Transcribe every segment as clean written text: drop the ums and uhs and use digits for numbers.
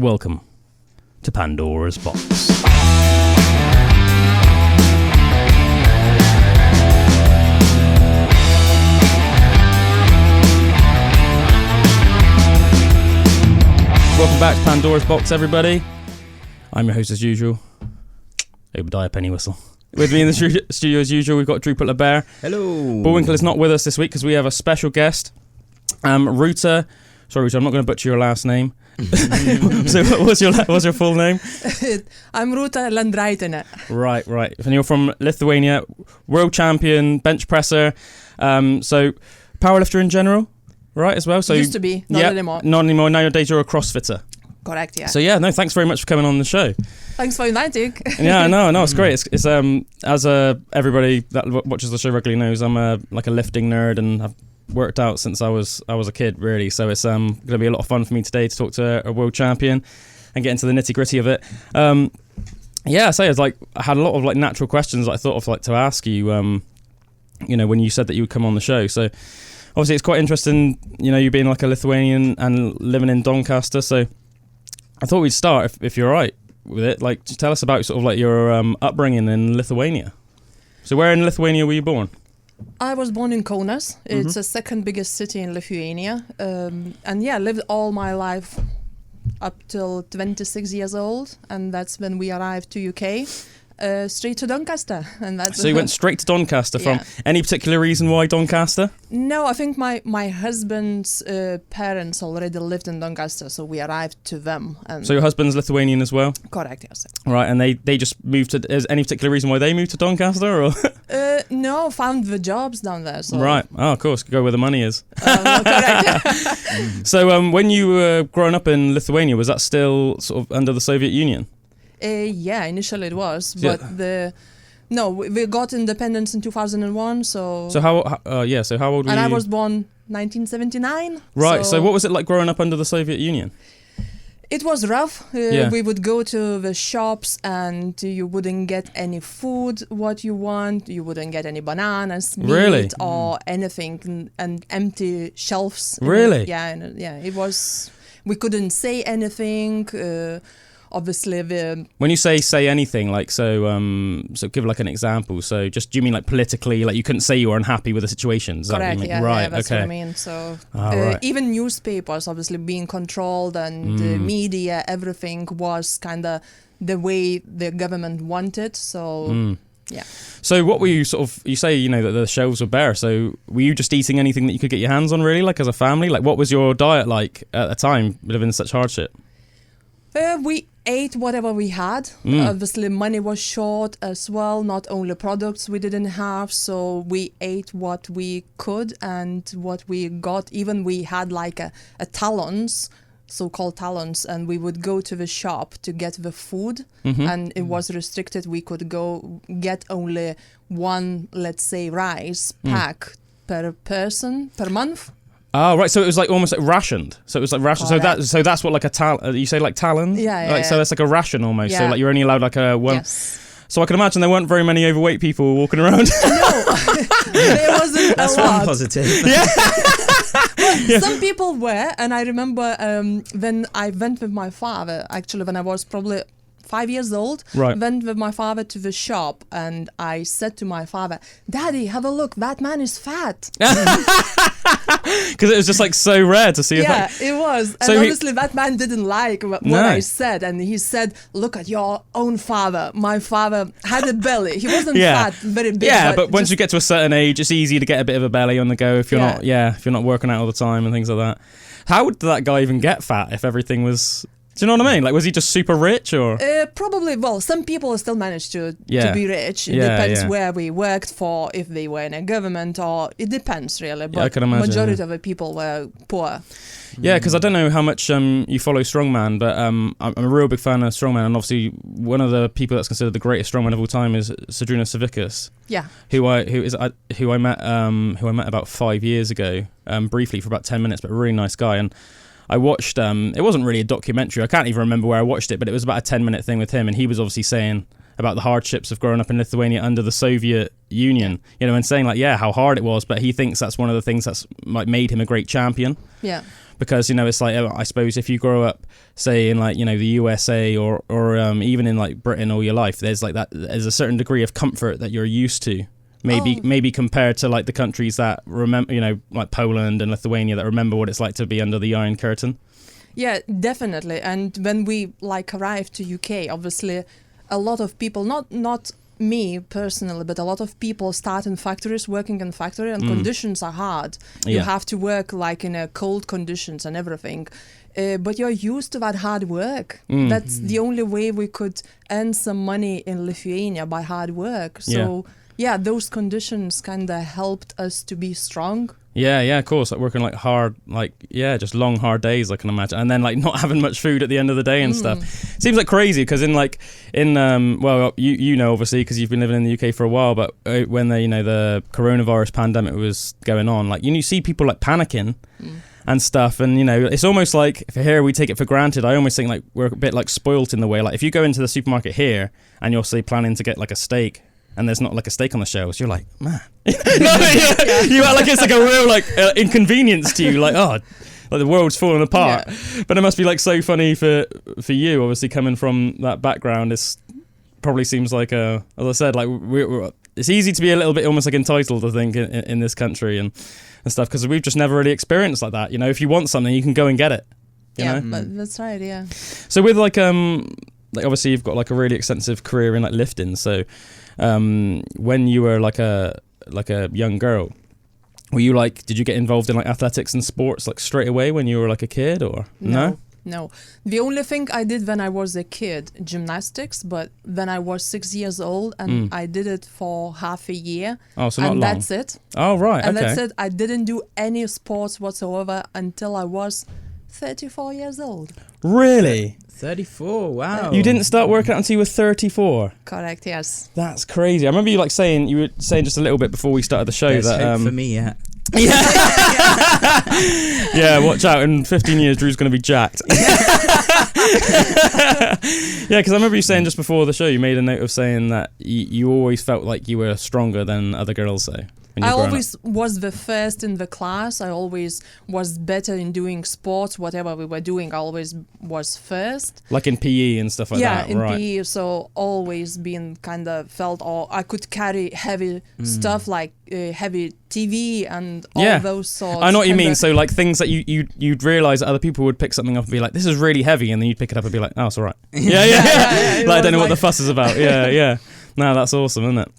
Welcome to Pandora's Box. Welcome back to Pandora's Box, everybody. I'm your host as usual, Obadiah Pennywhistle. With me in the studio as usual, we've got Drupal the Bear. Hello. Bullwinkle is not with us this week because we have a special guest, Ruta. Sorry, Ruta, I'm not going to butcher your last name. So what's your full name? I'm Ruta Lendraitiene. Right. And you're from Lithuania, world champion, bench presser, so powerlifter in general, right, as well? So used to be, not anymore. Not anymore. Nowadays you're a CrossFitter. Correct, yeah. So thanks very much for coming on the show. Thanks for inviting. Yeah, no, it's great. It's as everybody that watches the show regularly knows, I'm a lifting nerd, and I've worked out since I was a kid, really. So it's going to be a lot of fun for me today to talk to a world champion and get into the nitty gritty of it. I had a lot of natural questions that I thought of to ask you. When you said that you would come on the show. So obviously it's quite interesting. You being a Lithuanian and living in Doncaster. So I thought we'd start if you're all right with it. Just tell us about your upbringing in Lithuania. So where in Lithuania were you born? I was born in Kaunas. It's the second biggest city in Lithuania. Lived all my life up till 26 years old. And that's when we arrived to UK, straight to Doncaster. So you went straight to Doncaster from any particular reason why Doncaster? No, I think my husband's parents already lived in Doncaster, so we arrived to them. So your husband's Lithuanian as well? Correct, yes. Right, and they just moved to... Is any particular reason why they moved to Doncaster, or...? No, found the jobs down there. So. Right, of course, go where the money is. Correct. So when you were growing up in Lithuania, was that still sort of under the Soviet Union? Initially it was, but we got independence in 2001. So how old were you? And I was born 1979. Right. So what was it like growing up under the Soviet Union? It was rough. We would go to the shops and you wouldn't get any food what you want. You wouldn't get any bananas, meat, or anything, and empty shelves. Really? It was. We couldn't say anything. Obviously, when you say anything, so give an example. So do you mean politically, you couldn't say you were unhappy with the situation? Is correct, that what you mean? Right, that's what I mean. So even newspapers obviously being controlled, and the media, everything was kind of the way the government wanted. So So what were you you say, that the shelves were bare, so were you just eating anything that you could get your hands on, really, as a family? What was your diet like at the time, living in such hardship? We ate whatever we had. Obviously, money was short as well. Not only products we didn't have, so we ate what we could and what we got. Even we had a talons, so-called talons, and we would go to the shop to get the food, and it was restricted. We could go get only one, let's say, rice pack per person per month. Oh, right. So it was almost rationed. So it was rationed. So that's what you say talon? Yeah. So that's a ration almost. Yeah. So you're only allowed a one. Yes. So I can imagine there weren't very many overweight people walking around. No, there wasn't that's a lot. one positive. Some people were, and I remember when I went with my father, actually when I was probably 5 years old, went with my father to the shop, and I said to my father, "Daddy, have a look, that man is fat." Because it was just so rare to see. It was. And obviously that man didn't like what I said, and he said, "Look at your own father. My father had a belly. He wasn't fat, very big." Yeah, but once you get to a certain age, it's easy to get a bit of a belly on the go if you're not working out all the time and things like that. How did that guy even get fat if everything was... Do you know what I mean? Was he just super rich, or? Probably. Well, some people still manage to be rich. It depends where we worked for, if they were in a government, or it depends really. But I can imagine, majority of the people were poor. Yeah, because I don't know how much you follow strongman, but I'm a real big fan of strongman, and obviously one of the people that's considered the greatest strongman of all time is Sadruna Savickas. Yeah. Who I met about 5 years ago, briefly for about 10 minutes, but a really nice guy. And I watched, it wasn't really a documentary, I can't even remember where I watched it, but it was about a 10-minute thing with him, and he was obviously saying about the hardships of growing up in Lithuania under the Soviet Union, you know, and saying like, yeah, how hard it was, but he thinks that's one of the things that's like made him a great champion. Yeah. Because, you know, it's like, I suppose if you grow up, say, in like, you know, the USA or even in like Britain all your life, there's a certain degree of comfort that you're used to. Maybe compared to like the countries that remember, you know, like Poland and Lithuania, that remember what it's like to be under the Iron Curtain. Yeah, definitely. And when we like arrived to UK, obviously a lot of people, not me personally, but a lot of people start in factories, working in factory, and conditions are hard. You have to work like in cold conditions and everything. But you're used to that hard work. That's the only way we could earn some money in Lithuania, by hard work. So yeah, those conditions kind of helped us to be strong. Yeah, of course. Like working like hard, like, just long, hard days, I can imagine. And then like not having much food at the end of the day and stuff. Seems like crazy because well, you know, obviously, because you've been living in the UK for a while, but when the coronavirus pandemic was going on, like, you see people like panicking and stuff. And, you know, it's almost like for here, we take it for granted. I almost think like we're a bit like spoilt in the way, like if you go into the supermarket here and you're say planning to get like a steak, and there's not like a steak on the shelves, you're like, man. You act like it's like a real like inconvenience to you, like, oh, like the world's falling apart. Yeah. But it must be like so funny for you, obviously coming from that background. It's probably seems like as I said, like it's easy to be a little bit almost like entitled, I think, in this country and stuff, because we've just never really experienced like that. You know, if you want something, you can go and get it. You know? But that's right. Yeah. So with like obviously you've got like a really extensive career in like lifting. So when you were like a young girl, were you like, did you get involved in like athletics and sports like straight away when you were like a kid, or no? No. The only thing I did when I was a kid, gymnastics, but when I was 6 years old, and I did it for half a year. Oh, so not long. And that's it. Oh, right. And okay. that's it. I didn't do any sports whatsoever until I was 34 years old. Really? 34, wow. You didn't start working out until you were 34? Correct, yes. That's crazy. I remember you were saying just a little bit before we started the show. There's that hope for me, yeah. Yeah, watch out. In 15 years, Drew's going to be jacked. Yeah, because I remember you saying just before the show, you made a note of saying that you always felt like you were stronger than other girls, though. I always was the first in the class. I always was better in doing sports. Whatever we were doing, I always was first. Like in PE and stuff like that, yeah, in right. PE. So always been kind of felt, I could carry heavy stuff like heavy TV and all those sorts. I know what you mean. So like things that you'd realise that other people would pick something up and be like, this is really heavy, and then you'd pick it up and be like, oh, it's all right. Yeah. Like, I don't know what the fuss is about. Yeah. No, that's awesome, isn't it?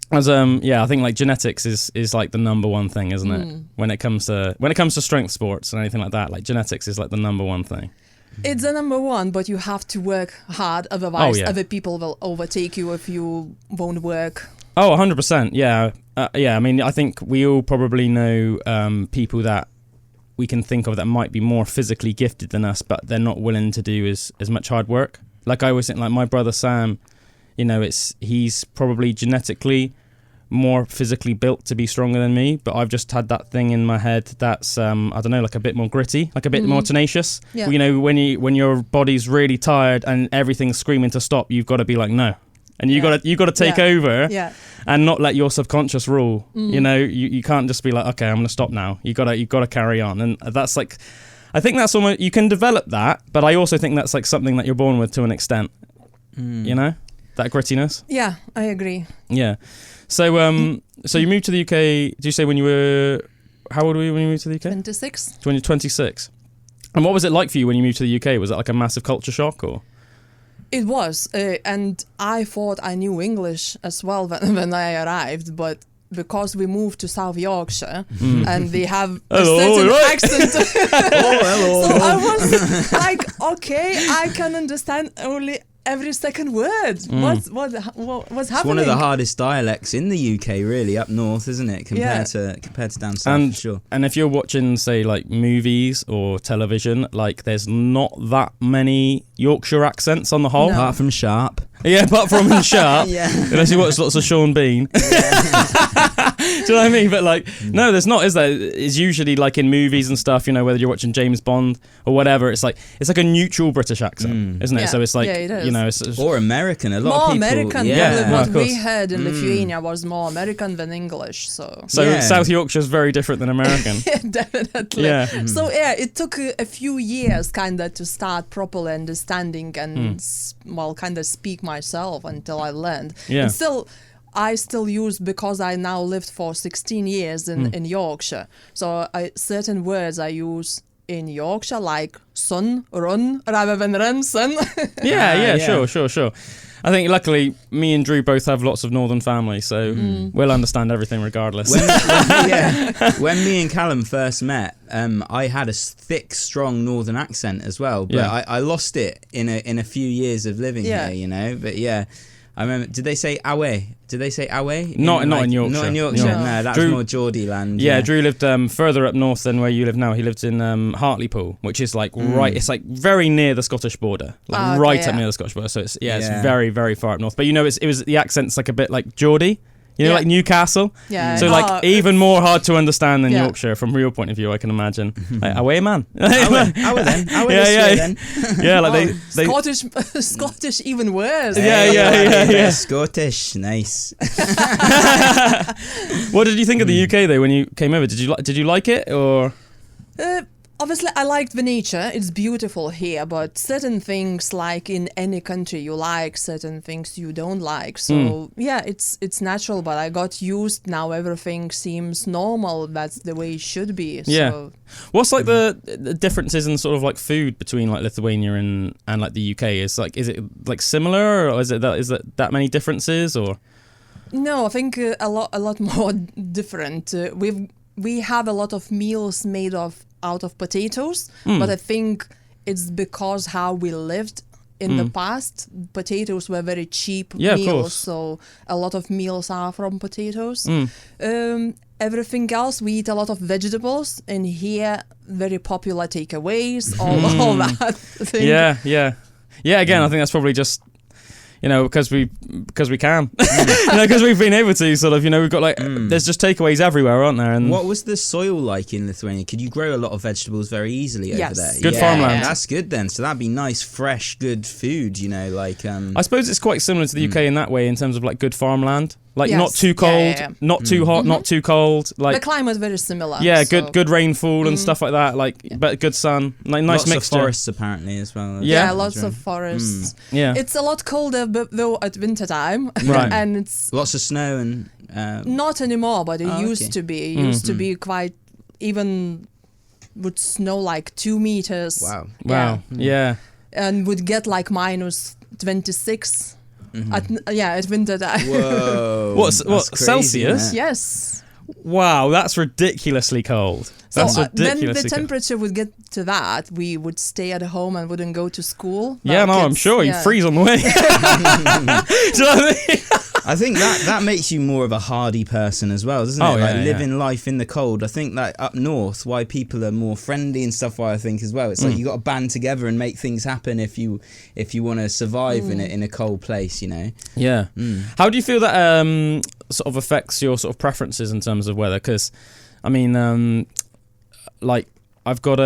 As I think like genetics is like the number one thing, isn't it? When it comes to strength sports and anything like that, like genetics is like the number one thing. It's the number one, but you have to work hard, otherwise other people will overtake you if you won't work. Oh, 100%. Yeah. I mean, I think we all probably know people that we can think of that might be more physically gifted than us, but they're not willing to do as much hard work. Like I always think, like my brother Sam, you know, he's probably genetically more physically built to be stronger than me, but I've just had that thing in my head that's I don't know, like a bit more gritty, like a bit more tenacious. Yeah. You know, when your body's really tired and everything's screaming to stop, you've got to be like no, and you got to take over and not let your subconscious rule. You know, you can't just be like, okay, I'm gonna stop now. You gotta carry on, and that's like, I think that's almost, you can develop that, but I also think that's like something that you're born with to an extent. You know. That grittiness? Yeah, I agree. Yeah. So so you moved to the UK, did you say when you were, how old were you when you moved to the UK? 26. 26. And what was it like for you when you moved to the UK? Was it like a massive culture shock, or? It was, and I thought I knew English as well when I arrived, but because we moved to South Yorkshire and they have a certain accent. Hello. So I was like, okay, I can understand only every second word. What's happening? It's one of the hardest dialects in the UK, really, up north, isn't it? Compared to down south, for sure. And if you're watching, say, like movies or television, like there's not that many Yorkshire accents on the whole. No. Apart from Sharp. Yeah, apart from Sharp. Unless you watch lots of Sean Bean. you know what I mean? But like, no, there's not, is there? It's usually like in movies and stuff, you know, whether you're watching James Bond or whatever, it's like a neutral British accent, isn't it? Yeah. So it's like, it is. you know, it's or American. A lot more of people. American. Yeah. What of we course. had in Lithuania was more American than English. So Yeah. South Yorkshire's very different than American. definitely. Yeah. So it took a few years kind of to start properly understanding and kind of speak myself until I learned. Yeah. And I still use, because I now lived for 16 years in Yorkshire. So certain words I use in Yorkshire, like son, run, rather than run, son. Yeah, sure. I think luckily me and Drew both have lots of northern family, so we'll understand everything regardless. When me and Calum first met, I had a thick, strong northern accent as well, but I lost it in a few years of living here, you know. But yeah, I remember. Did they say awe? Did they say awe? Not in Yorkshire. Not in Yorkshire. No. No, that's Drew, more Geordie land. Yeah, Drew lived further up north than where you live now. He lived in Hartlepool, which is like right. It's like very near the Scottish border, like up near the Scottish border. So it's very, very far up north. But you know, it was the accent's like a bit like Geordie. You know, like Newcastle. Yeah. So like even more hard to understand than Yeah. Yorkshire from your point of view, I can imagine. Like, away, man. Awe then. Yeah, like they Scottish even worse. Yeah. Scottish, nice. What did you think of the UK though when you came over? Did you like it or? Obviously, I liked the nature. It's beautiful here, but certain things, like in any country, you like, certain things you don't like. So yeah, it's natural. But I got used. Now everything seems normal. That's the way it should be. Yeah. So, What's like the differences in sort of like food between like Lithuania and like the UK? Is it like similar, or is it that many differences, or? no, I think a lot more different. We have a lot of meals made out of potatoes, but I think it's because how we lived in the past. Potatoes were very cheap Of meals, course. so a lot of meals are from potatoes. Everything else, we eat a lot of vegetables, and here very popular takeaways, all that thing. Yeah. Again, I think that's probably just, you know, because we can, you know, because we've been able to sort of, you know, we've got like there's just takeaways everywhere, aren't there? And what was the soil like in Lithuania? Could you grow a lot of vegetables very easily over there? Good farmland. That's good then. So that'd be nice, fresh, good food. You know, like. I suppose it's quite similar to the UK in that way in terms of like good farmland. Like Yes. not too cold, not too hot, not too cold. Like The climate is very similar. yeah, so. good rainfall and stuff like that. Like but good sun, like nice lots mixture. of forests apparently as well. Yeah, lots of forests. Yeah, It's a lot colder though at winter time, Right. and it's Lots of snow and. not anymore, but it used okay. to be. It used to be quite, even would snow like 2 meters. Wow. wow, yeah. And would get like minus 26 at winter time. Whoa. What that's crazy, Celsius? isn't it? Yes. Wow, that's ridiculously cold. So That's when ridiculously the cold. temperature would get to that, we would stay at home and wouldn't go to school. Yeah, Our no, I'm kids- sure you yeah. freeze on the way. Do you know what I mean? I think that makes you more of a hardy person as well, doesn't it? Oh, like yeah, living life in the cold. I think that up north, why people are more friendly and stuff. Why I think as well, it's like you got to band together and make things happen if you want to survive in a cold place. You know. Yeah. How do you feel that sort of affects your sort of preferences in terms of weather? Because, I mean, like I've got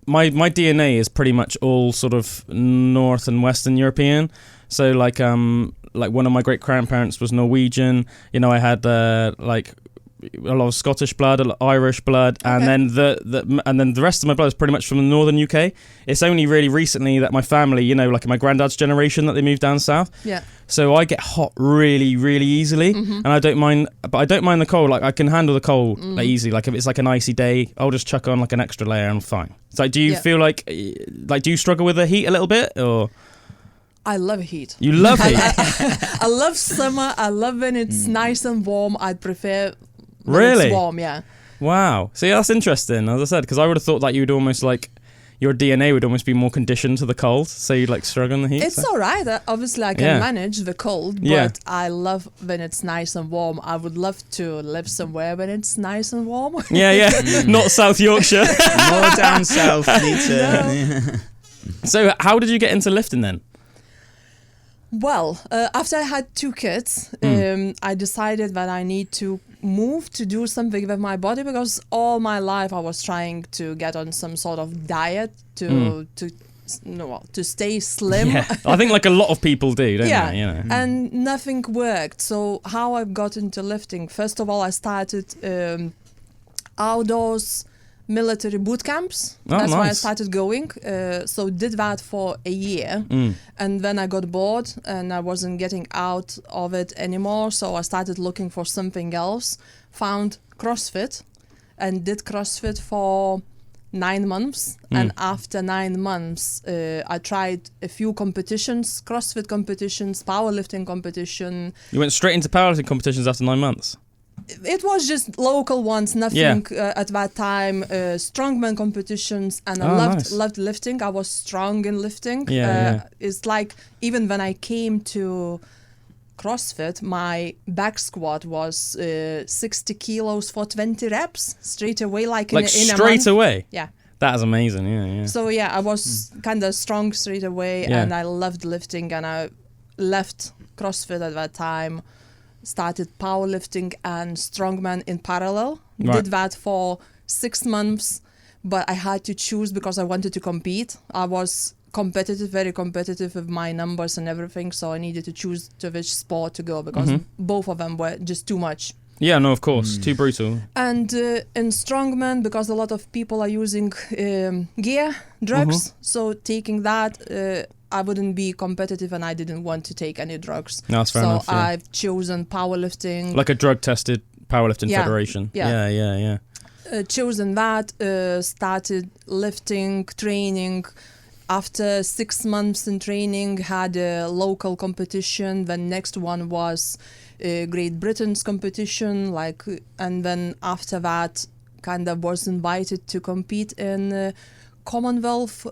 my DNA is pretty much all sort of North and Western European. So like one of my great grandparents was Norwegian. You know, I had like a lot of Scottish blood, a lot of Irish blood, and then the rest of my blood is pretty much from the northern UK. It's only really recently that my family, you know, like my granddad's generation, that they moved down south. Yeah. So I get hot really, really easily, and I don't mind. But I don't mind the cold. Like I can handle the cold like, easily. Like if it's like an icy day, I'll just chuck on like an extra layer and I'm fine. So do you feel like do you struggle with the heat a little bit, or? I love heat. You love heat. I love summer. I love when it's nice and warm. I'd prefer when Really? it's warm, yeah. Wow. See, that's interesting, as I said, because I would have thought that you would almost like your DNA would almost be more conditioned to the cold, so you'd like struggle in the heat. It's all right. Obviously, I can manage the cold, but Yeah. I love when it's nice and warm. I would love to live somewhere when it's nice and warm. Yeah. Not South Yorkshire. More down south, need to. So how did you get into lifting then? Well, after I had 2 kids, I decided that I need to move to do something with my body, because all my life I was trying to get on some sort of diet to stay slim. Yeah, I think like a lot of people do, don't they? You know? And nothing worked. So how I got into lifting? First of all, I started outdoors military boot camps. That's why I started going. So did that for a year, and then I got bored and I wasn't getting out of it anymore. So I started looking for something else. Found CrossFit, and did CrossFit for 9 months. And after 9 months, I tried a few competitions, CrossFit competitions, powerlifting competition. You went straight into powerlifting competitions after 9 months? It was just local ones, nothing at that time. Strongman competitions, and I loved lifting. I was strong in lifting. It's like, even when I came to CrossFit, my back squat was 60 kilos for 20 reps straight away, like in a month. Straight away? Yeah. That is amazing, yeah. So yeah, I was kind of strong straight away, and I loved lifting, and I left CrossFit at that time, started powerlifting and strongman in parallel. Did that for 6 months, but I had to choose because I wanted to compete. I was competitive, very competitive with my numbers and everything, so I needed to choose to which sport to go, because both of them were just too much. Yeah, no, of course, too brutal. And in strongman, because a lot of people are using gear, drugs, so taking that, I wouldn't be competitive, and I didn't want to take any drugs. No, that's fair enough. So I've chosen powerlifting. Like a drug-tested powerlifting federation. Yeah. Chosen that, started lifting, training. After 6 months in training, had a local competition. The next one was Great Britain's competition, and then after that, kind of was invited to compete in Commonwealth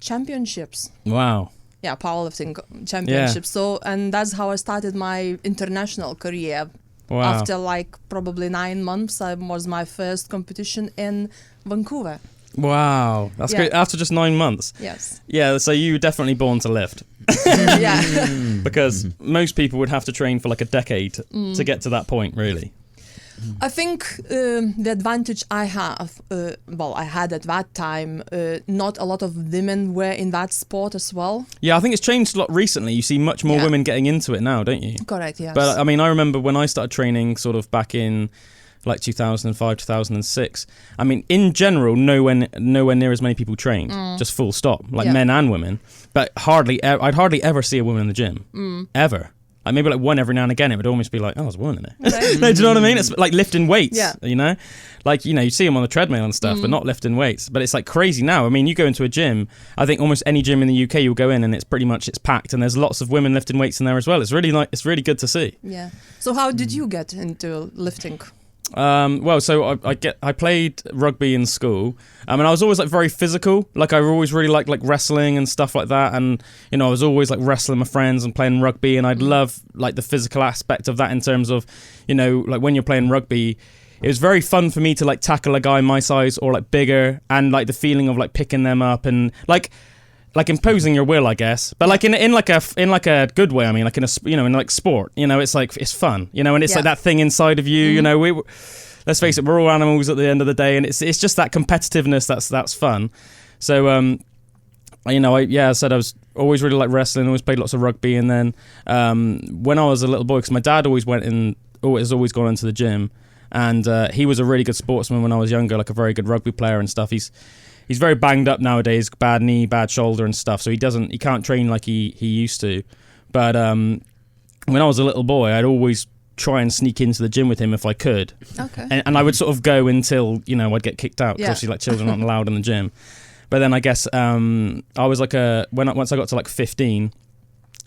Championships. Wow. Yeah, powerlifting championships. So, and that's how I started my international career. Wow. After probably 9 months, I was my first competition in Vancouver. Wow, that's great. After just 9 months. Yes. Yeah, so you were definitely born to lift. Because most people would have to train for like a decade to get to that point, really. I think the advantage I have, I had at that time, not a lot of women were in that sport as well. Yeah, I think it's changed a lot recently. You see much more women getting into it now, don't you? Correct, yes. But I mean, I remember when I started training sort of back in like 2005, 2006. I mean, in general, nowhere near as many people trained, just full stop, men and women. But I'd hardly ever see a woman in the gym, ever. Like maybe like one every now and again, it would almost be like, oh, there's a woman in there. Okay. No, do you know what I mean? It's like lifting weights, you know? Like, you know, you see them on the treadmill and stuff, but not lifting weights. But it's like crazy now. I mean, you go into a gym, I think almost any gym in the UK, you'll go in and it's packed, and there's lots of women lifting weights in there as well. It's really it's really good to see. Yeah. So how did you get into lifting? So I played rugby in school, and I was always like very physical. Like I always really liked like wrestling and stuff like that, and you know I was always like wrestling with my friends and playing rugby, and I'd love like the physical aspect of that in terms of, you know, like when you're playing rugby, it was very fun for me to like tackle a guy my size or like bigger, and like the feeling of like picking them up and like imposing your will, I guess, but like in like a good way. I mean, like in like sport, you know, it's like it's fun, you know, and it's like that thing inside of you, you know. Let's face it, we're all animals at the end of the day, and it's just that competitiveness that's fun. So, you know, I said I was always really like wrestling, always played lots of rugby, and then when I was a little boy, because my dad always always gone into the gym, and he was a really good sportsman when I was younger, like a very good rugby player and stuff. He's very banged up nowadays, bad knee, bad shoulder and stuff, so he can't train like he used to. But when I was a little boy, I'd always try and sneak into the gym with him if I could. Okay. And I would sort of go until, you know, I'd get kicked out, because obviously like children aren't allowed in the gym. But then I guess I was like once I got to like 15,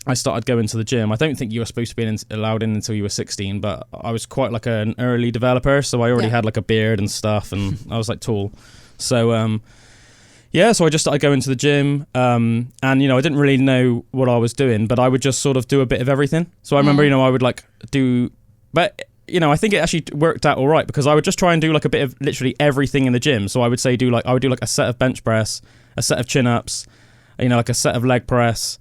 I started going to the gym. I don't think you were supposed to be allowed in until you were 16, but I was quite like an early developer, so I already had like a beard and stuff, and I was like tall. So so I just started going to the gym, and, you know, I didn't really know what I was doing, but I would just sort of do a bit of everything. So I remember, you know, I would like but, you know, I think it actually worked out all right, because I would just try and do like a bit of literally everything in the gym. So I would I would do like a set of bench press, a set of chin-ups, you know, like a set of leg press,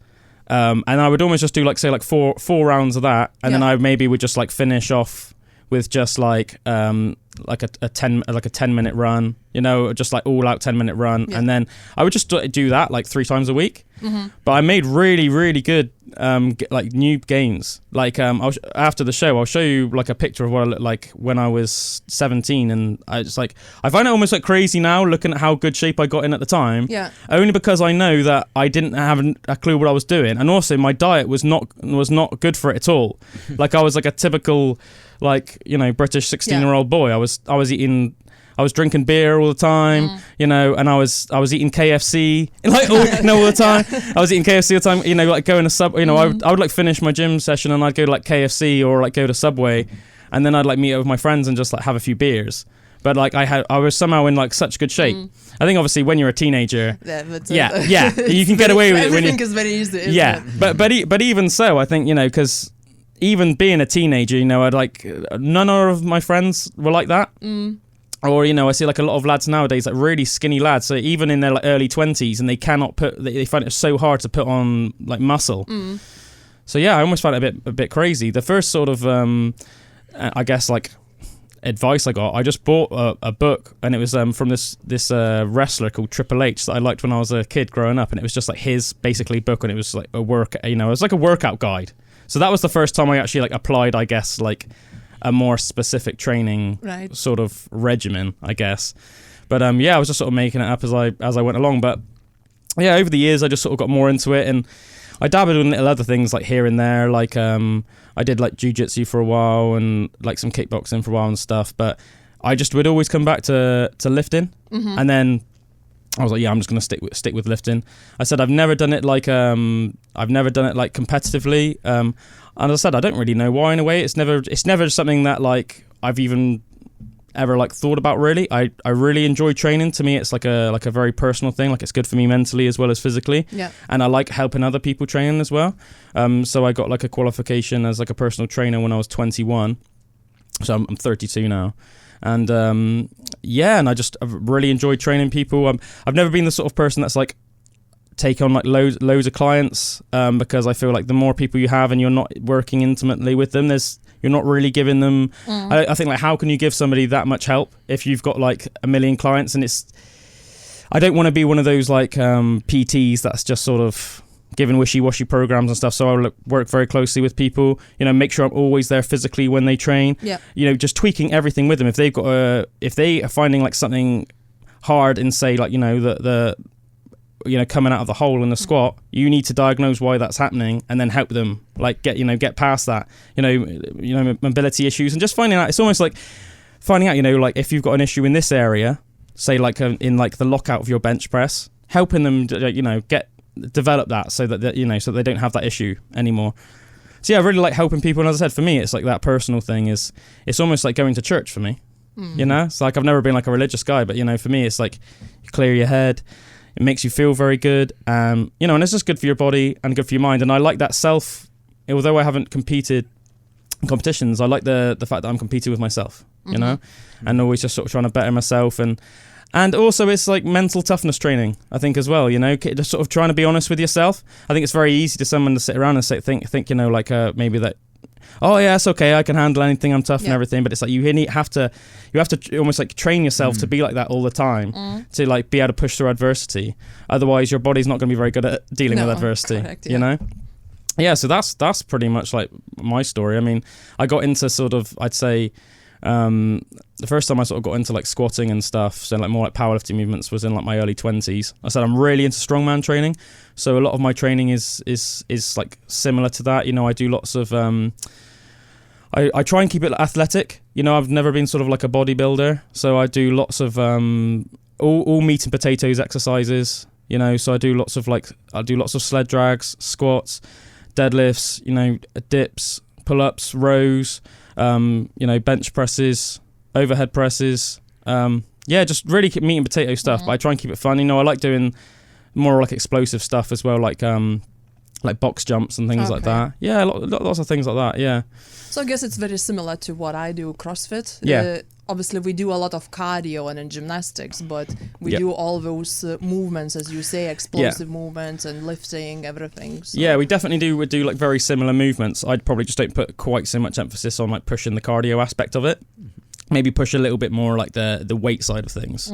And I would almost just do like, say, like four rounds of that. And then I maybe would just like finish off with just like a 10-minute run, you know, just like all out 10-minute run. And then I would just do that like 3 times a week. But I made really, really good like new gains. Like after the show, I'll show you like a picture of what I looked like when I was 17, and I find it almost like crazy now looking at how good shape I got in at the time. Only because I know that I didn't have a clue what I was doing, and also my diet was not good for it at all. Like I was like a typical, like, you know, British 16-year-old boy. I was drinking beer all the time, you know, and I was eating KFC like all the time. I was eating KFC all the time, you know, like going to Subway, you know, I would like finish my gym session and I'd go to like KFC or like go to Subway, and then I'd like meet up with my friends and just like have a few beers. But like I was somehow in like such good shape. I think obviously when you're a teenager, you can get away with it. Everything is very easy. But even so, I think, you know, because even being a teenager, you know, I'd like none of my friends were like that. Or, you know, I see like a lot of lads nowadays, like really skinny lads, so even in their like early 20s, and they find it so hard to put on like muscle. So yeah, I almost found it a bit crazy. The first sort of, I guess like advice I got, I just bought a book, and it was from this wrestler called Triple H that I liked when I was a kid growing up, and it was just like his basically book, and it was like it was like a workout guide. So that was the first time I actually like applied, I guess, like a more specific training sort of regimen, I guess. But I was just sort of making it up as I went along. But yeah, over the years I just sort of got more into it, and I dabbled in little other things like here and there. Like I did like jiu-jitsu for a while and like some kickboxing for a while and stuff. But I just would always come back to lifting, and then I was like, yeah, I'm just gonna stick with lifting. I said I've never done it like competitively. And as I said, I don't really know why in a way. It's never something that like I've even ever like thought about really. I really enjoy training. To me, it's like a very personal thing. Like it's good for me mentally as well as physically. And I like helping other people training as well. So I got like a qualification as like a personal trainer when I was 21. So I'm 32 now. And and I've really enjoyed training people. I've never been the sort of person that's like take on like loads of clients, because I feel like the more people you have and you're not working intimately with them, you're not really giving them I think like how can you give somebody that much help if you've got like a million clients? And I don't want to be one of those like PTs that's just sort of giving wishy-washy programs and stuff. So I work very closely with people, you know, make sure I'm always there physically when they train, you know, just tweaking everything with them. If they are finding like something hard in, say, like, you know, the you know, coming out of the hole in the squat, you need to diagnose why that's happening and then help them like get past that, you know, mobility issues, and just finding out. It's almost like finding out, you know, like if you've got an issue in this area, say like in like the lockout of your bench press, helping them, you know, develop that so that you know, so they don't have that issue anymore. So yeah, I really like helping people, and as I said, for me, it's like that personal thing it's almost like going to church for me. You know, it's like I've never been like a religious guy, but you know, for me, it's like you clear your head. It makes you feel very good, you know, and it's just good for your body and good for your mind. And I like that although I haven't competed in competitions, I like the fact that I'm competing with myself, you know, and always just sort of trying to better myself. And also it's like mental toughness training, I think, as well, you know, just sort of trying to be honest with yourself. I think it's very easy to someone to sit around and think, you know, like maybe that, oh yeah, it's okay, I can handle anything, I'm tough and everything. But it's like you have to almost like train yourself to be like that all the time, to like be able to push through adversity. Otherwise your body's not going to be very good at dealing with adversity. Correct, you know. So that's pretty much like my story. I mean, I got into sort of, I'd say the first time I sort of got into like squatting and stuff, so like more like powerlifting movements, was in like my early 20s. I said I'm really into strongman training, so a lot of my training is like similar to that. You know, I do lots of I try and keep it athletic. You know, I've never been sort of like a bodybuilder, so I do lots of all meat and potatoes exercises. You know, so I do lots of sled drags, squats, deadlifts, you know, dips, pull-ups, rows, you know, bench presses, overhead presses. Just really keep meat and potato stuff, but I try and keep it fun. You know, I like doing more like explosive stuff as well, like box jumps and things like that. Yeah, lots of things like that, yeah. So I guess it's very similar to what I do, CrossFit. Yeah. obviously we do a lot of cardio and in gymnastics, but we do all those movements, as you say, explosive movements and lifting, everything. So. Yeah, we definitely would do like very similar movements. I'd probably just don't put quite so much emphasis on like pushing the cardio aspect of it. Maybe push a little bit more like the weight side of things.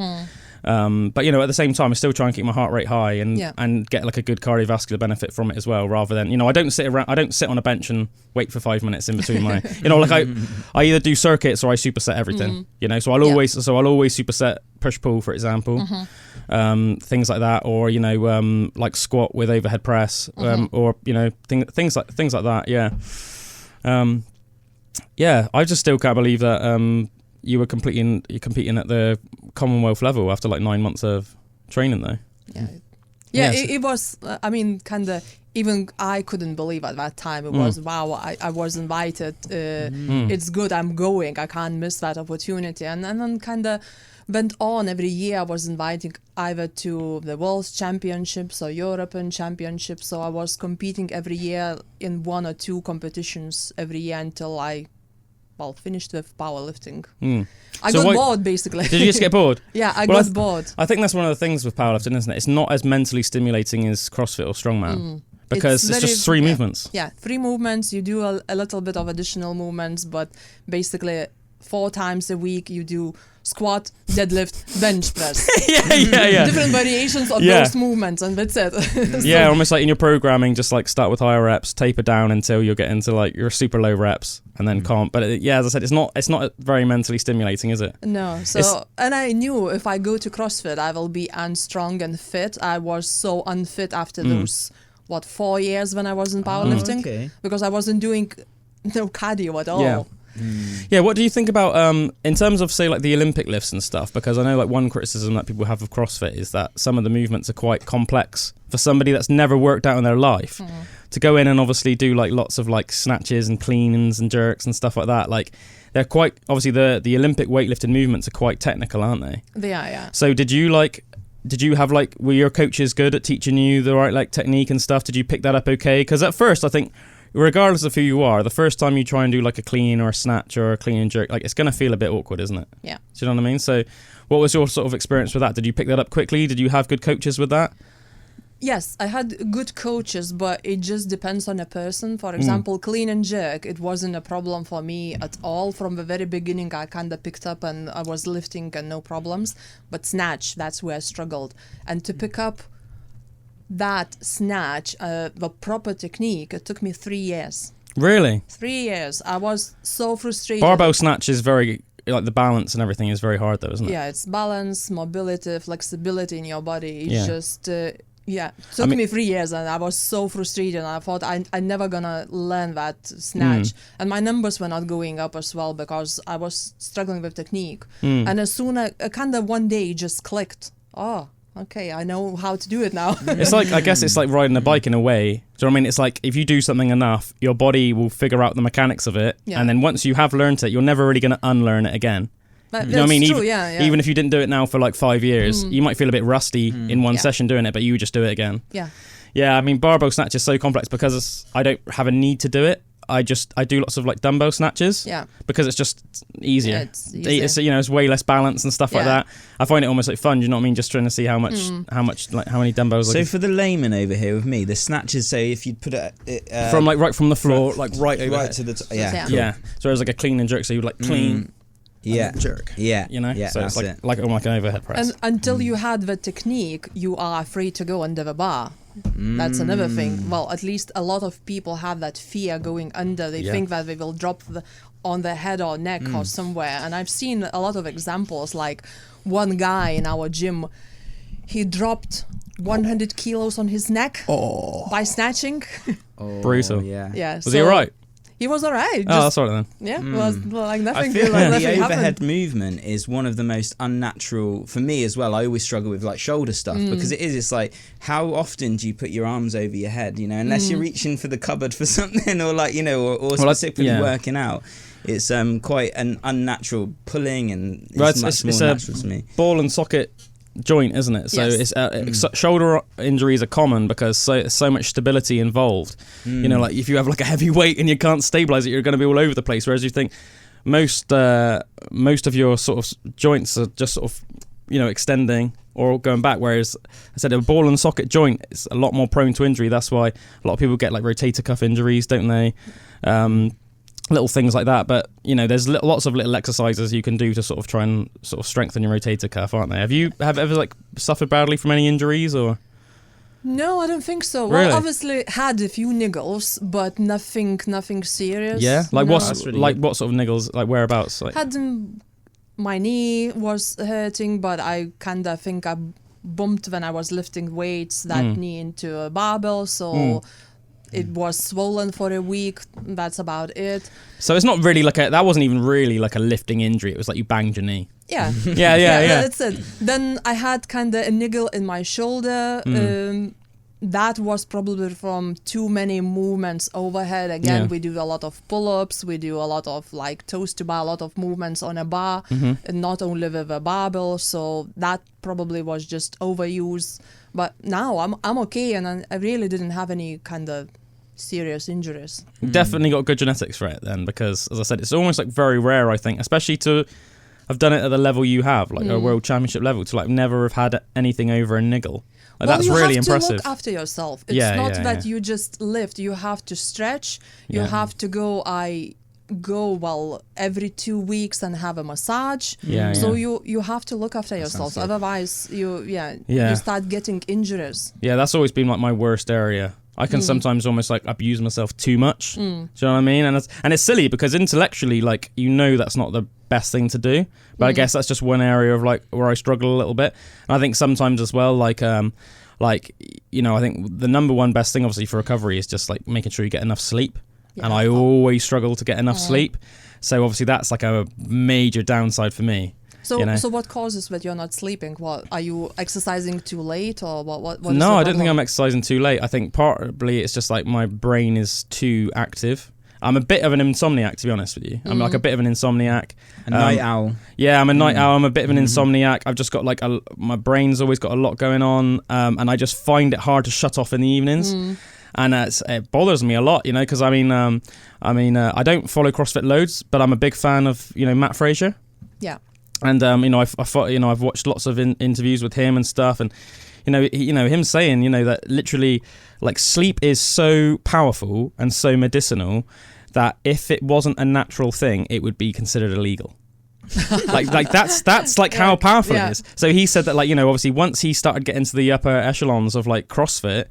But you know, at the same time, I still try and keep my heart rate high and get like a good cardiovascular benefit from it as well. Rather than, you know, I don't sit on a bench and wait for 5 minutes in between my, you know, like I either do circuits or I superset everything. You know, so I'll always superset push pull, for example, things like that, or you know, like squat with overhead press, or you know, things like that. Yeah, I just still can't believe that. You're competing at the Commonwealth level after like 9 months of training, though. It was. I mean, kind of. Even I couldn't believe at that time. It was wow. I was invited. It's good. I'm going. I can't miss that opportunity. And then kind of went on every year. I was inviting either to the World Championships or European Championships. So I was competing every year in 1 or 2 competitions every year until I finished with powerlifting. I got bored, basically. Did you just get bored? Yeah, I got bored. I think that's one of the things with powerlifting, isn't it? It's not as mentally stimulating as CrossFit or strongman because it's just 3 movements. Yeah, 3 movements. You do a little bit of additional movements, but basically 4 times a week you do squat, deadlift, bench press. Yeah. Different variations of those movements, and that's it. Yeah, almost like in your programming, just like start with higher reps, taper down until you get into like your super low reps, and then comp. But as I said, it's not very mentally stimulating, is it? No. So, and I knew if I go to CrossFit, I will be unstrong and fit. I was so unfit after those 4 years when I was in powerlifting because I wasn't doing no cardio at all. Yeah. Yeah, what do you think about in terms of say like the Olympic lifts and stuff? Because I know like one criticism that people have of CrossFit is that some of the movements are quite complex for somebody that's never worked out in their life to go in and obviously do like lots of like snatches and cleans and jerks and stuff like that. Like they're quite obviously the Olympic weightlifting movements are quite technical, aren't they? They are, yeah. So did you have like, were your coaches good at teaching you the right like technique and stuff? Did you pick that up okay? Because at first I think, regardless of who you are, the first time you try and do like a clean or a snatch or a clean and jerk, like it's going to feel a bit awkward, isn't it? Yeah. Do you know what I mean? So what was your sort of experience with that? Did you pick that up quickly? Did you have good coaches with that? Yes, I had good coaches, but it just depends on a person. For example, clean and jerk, it wasn't a problem for me at all. From the very beginning, I kind of picked up and I was lifting and no problems. But snatch, that's where I struggled. And to pick up that snatch, the proper technique, it took me 3 years. Really? 3 years. I was so frustrated. Barbell snatch is very, like the balance and everything is very hard though, isn't it? Yeah, it's balance, mobility, flexibility in your body. It's just, took me 3 years and I was so frustrated and I thought I'm never gonna learn that snatch. And my numbers were not going up as well because I was struggling with technique. And as soon as I kind of one day just clicked, okay, I know how to do it now. It's like, I guess it's like riding a bike in a way. Do you know what I mean? It's like if you do something enough, your body will figure out the mechanics of it. Yeah. And then once you have learned it, you're never really going to unlearn it again. But you know what I mean? True, even if you didn't do it now for like 5 years, you might feel a bit rusty in one session doing it, but you just do it again. Yeah. Yeah, I mean, barbell snatch is so complex because I don't have a need to do it. I do lots of like dumbbell snatches because it's just easier. Yeah, it's easier. It's, you know, it's way less balance and stuff like that. I find it almost like fun, you know what I mean? Just trying to see how much like how many dumbbells. So for the layman over here with me, the snatches, say if you'd put it from like right from the floor, like right to the top. Yeah. So it was like a clean and jerk. So you like clean. Jerk. Yeah. You know? Yeah, so it's like almost like an overhead press. And until you had the technique, you are afraid to go under the bar. That's another thing. Well, at least a lot of people have that fear going under. They think that they will drop on their head or neck or somewhere. And I've seen a lot of examples, like one guy in our gym, he dropped 100 kilos on his neck by snatching. Brutal. Yeah. Was he all right? He was all right. That's all right then. Yeah, it was like nothing. I feel like like nothing the overhead happened. movement is one of the most unnatural for me as well. I always struggle with like shoulder stuff because it's like, how often do you put your arms over your head? You know, unless you're reaching for the cupboard for something or like, you know, or specifically working out. It's quite an unnatural pulling and it's much more natural to me. Ball and socket joint, isn't it? So it's shoulder injuries are common because so much stability involved. You know, like if you have like a heavy weight and you can't stabilize it, you're going to be all over the place. Whereas you think most of your sort of joints are just sort of, extending or going back, whereas I said a ball and socket joint is a lot more prone to injury. That's why a lot of people get like rotator cuff injuries, don't they? Little things like that. But there's lots of little exercises you can do to sort of try and sort of strengthen your rotator cuff, aren't there? Have you ever like suffered badly from any injuries or? No, I don't think so. Really? Well, obviously had a few niggles, but nothing serious. Yeah, like no. what sort of niggles? Like whereabouts? Like my knee was hurting, but I kind of think I bumped when I was lifting weights that knee into a barbell, so it was swollen for a week. That's about it. So it's not really that wasn't even really like a lifting injury. It was like you banged your knee. Yeah. yeah. That's it. Then I had kind of a niggle in my shoulder. That was probably from too many movements overhead. Again, we do a lot of pull-ups. We do a lot of like toes to bar, a lot of movements on a bar, and not only with a barbell. So that probably was just overuse. But now I'm okay, and I really didn't have any kind of serious injuries. Definitely got good genetics for it then, because as I said, it's almost like very rare, I think, especially to have done it at the level you have, like a world championship level, to like never have had anything over a niggle. Like, that's really impressive. You have to look after yourself. It's not that you just lift. You have to stretch. You have to go. I go every 2 weeks and have a massage. So you have to look after yourself. Otherwise, you start getting injuries. Yeah, that's always been like my worst area. I can sometimes almost like abuse myself too much. Do you know what I mean? And it's silly because intellectually, like, that's not the best thing to do. But I guess that's just one area of like where I struggle a little bit. And I think sometimes as well, I think the number one best thing obviously for recovery is just like making sure you get enough sleep. Yeah. And I always struggle to get enough sleep. So obviously that's like a major downside for me. So what causes that you're not sleeping? What are you exercising too late, or what No, I don't think I'm exercising too late. I think partly it's just like my brain is too active. I'm a bit of an insomniac, to be honest with you. I'm like a bit of an insomniac. A night owl. Yeah, I'm a night owl. I'm a bit of an insomniac. I've just got like my brain's always got a lot going on, and I just find it hard to shut off in the evenings. And it bothers me a lot, because I don't follow CrossFit loads, but I'm a big fan of Matt Fraser. Yeah. And I've watched lots of interviews with him and stuff, and him saying that literally like sleep is so powerful and so medicinal that if it wasn't a natural thing, it would be considered illegal. like that's like how powerful it is. So he said that obviously once he started getting to the upper echelons of like CrossFit,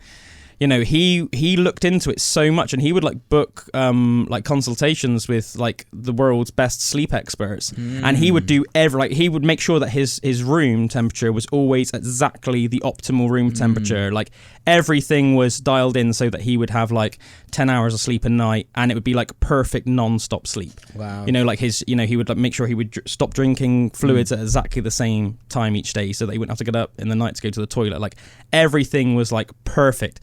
he looked into it so much, and he would like book like consultations with like the world's best sleep experts, and he would do he would make sure that his room temperature was always exactly the optimal room temperature. Like everything was dialed in so that he would have like 10 hours of sleep a night, and it would be like perfect non-stop sleep. Wow. Like he would like make sure he would stop drinking fluids at exactly the same time each day so that he wouldn't have to get up in the night to go to the toilet. Like everything was like perfect.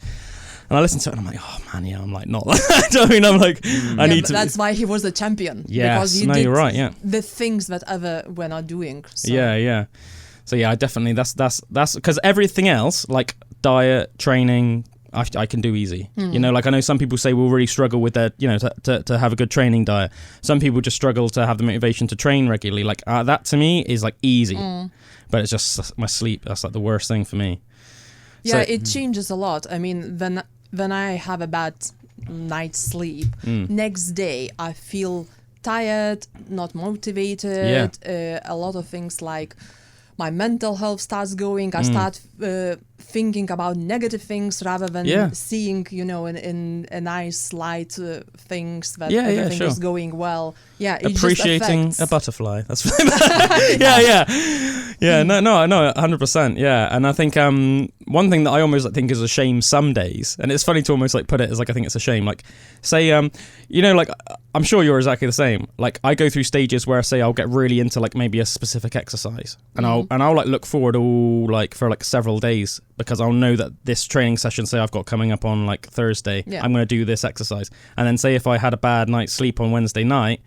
And I listened to it and I'm like, oh man, I'm like not that. I mean, I'm like, I need to. That's why he was the champion. Yeah, because he did you're right. Yeah, the things that other were not doing. So. Yeah. So yeah, I definitely that's because everything else like diet, training, I can do easy. Like I know some people say we'll really struggle with their, to have a good training diet. Some people just struggle to have the motivation to train regularly. Like that to me is like easy, but it's just my sleep. That's like the worst thing for me. Yeah, it changes a lot. I mean, when I have a bad night's sleep, next day I feel tired, not motivated. A lot of things like my mental health starts going. I start thinking about negative things rather than seeing, in a nice light things that everything is going well. Yeah, it appreciating just a butterfly. That's yeah. No, 100%. Yeah, and I think one thing that I almost think is a shame some days, and it's funny to almost like put it as like I think it's a shame. Like say, like I'm sure you're exactly the same. Like I go through stages where say I'll get really into like maybe a specific exercise, and I'll like look forward for like several days because I'll know that this training session, say I've got coming up on like Thursday, I'm going to do this exercise, and then say if I had a bad night's sleep on Wednesday night,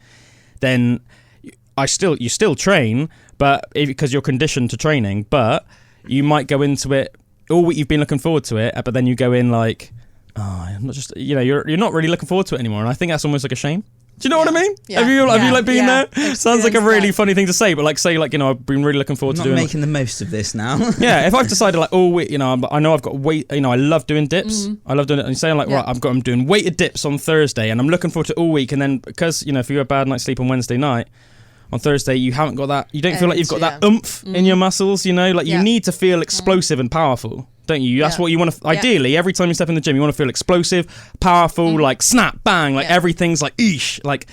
then you still train, but because you're conditioned to training, but you might go into it all week you've been looking forward to it, but then you go in like, I'm not just you're not really looking forward to it anymore, and I think that's almost like a shame. Do you know what I mean? Yeah. Have you like been there? Sounds like a really that. funny thing to say, but like say like, you know, I've been really looking forward to doing making the most of this now. Yeah, if I've decided like, oh wait, you know, I know I've got weight, you know, I love doing dips. I love doing it. And saying like, right, I'm doing weighted dips on Thursday, and I'm looking forward to it all week. And then because, you know, if you have a bad night's sleep on Wednesday night, on Thursday you haven't got that. You don't feel like you've got that oomph in your muscles. You know, like you need to feel explosive and powerful. Don't you? That's what you want to. Ideally, every time you step in the gym, you want to feel explosive, powerful, like snap, bang, like everything's like eesh, like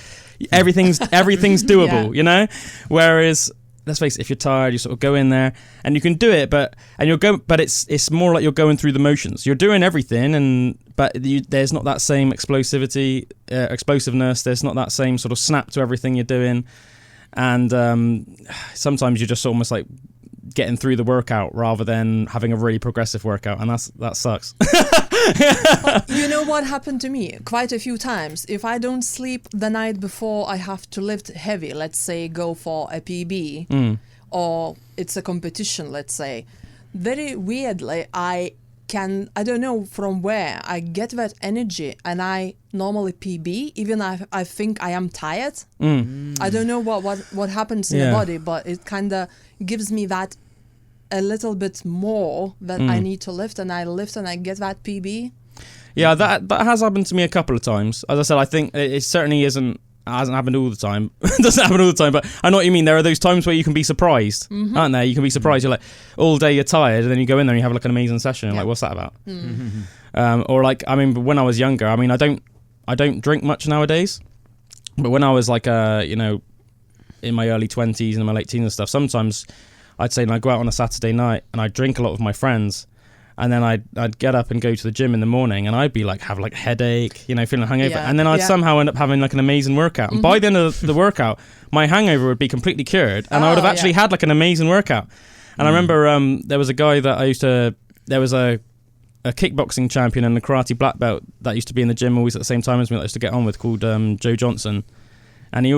everything's doable. You know, whereas let's face it, if you're tired, you sort of go in there and you can do it, but it's more like you're going through the motions. You're doing everything, but there's not that same explosiveness. There's not that same sort of snap to everything you're doing, and sometimes you're just almost like getting through the workout rather than having a really progressive workout, and that sucks. You know what happened to me quite a few times? If I don't sleep the night before I have to lift heavy, let's say go for a PB or it's a competition, let's say, very weirdly I don't know from where I get that energy, and I normally PB even I think I am tired. I don't know what happens in the body, but it kind of gives me that a little bit more that I need to lift, and I lift and I get that PB. Yeah, that has happened to me a couple of times. As I said, I think it certainly hasn't happened all the time. It doesn't happen all the time, but I know what you mean. There are those times where you can be surprised, aren't there? You can be surprised. You're like, all day you're tired, and then you go in there and you have like an amazing session. Like, what's that about? Or like, I mean, when I was younger, I mean, I don't drink much nowadays, but when I was like, you know, in my early 20s and my late teens and stuff, sometimes I'd say, I'd go out on a Saturday night and I'd drink a lot with my friends, and then I'd get up and go to the gym in the morning, and I'd be like, have like headache, you know, feeling hungover, and then I'd somehow end up having like an amazing workout. And by the end of the workout, my hangover would be completely cured, and I would have actually had like an amazing workout. And I remember there was a guy that there was a kickboxing champion and a karate black belt that used to be in the gym always at the same time as me that I used to get on with, called Joe Johnson. And he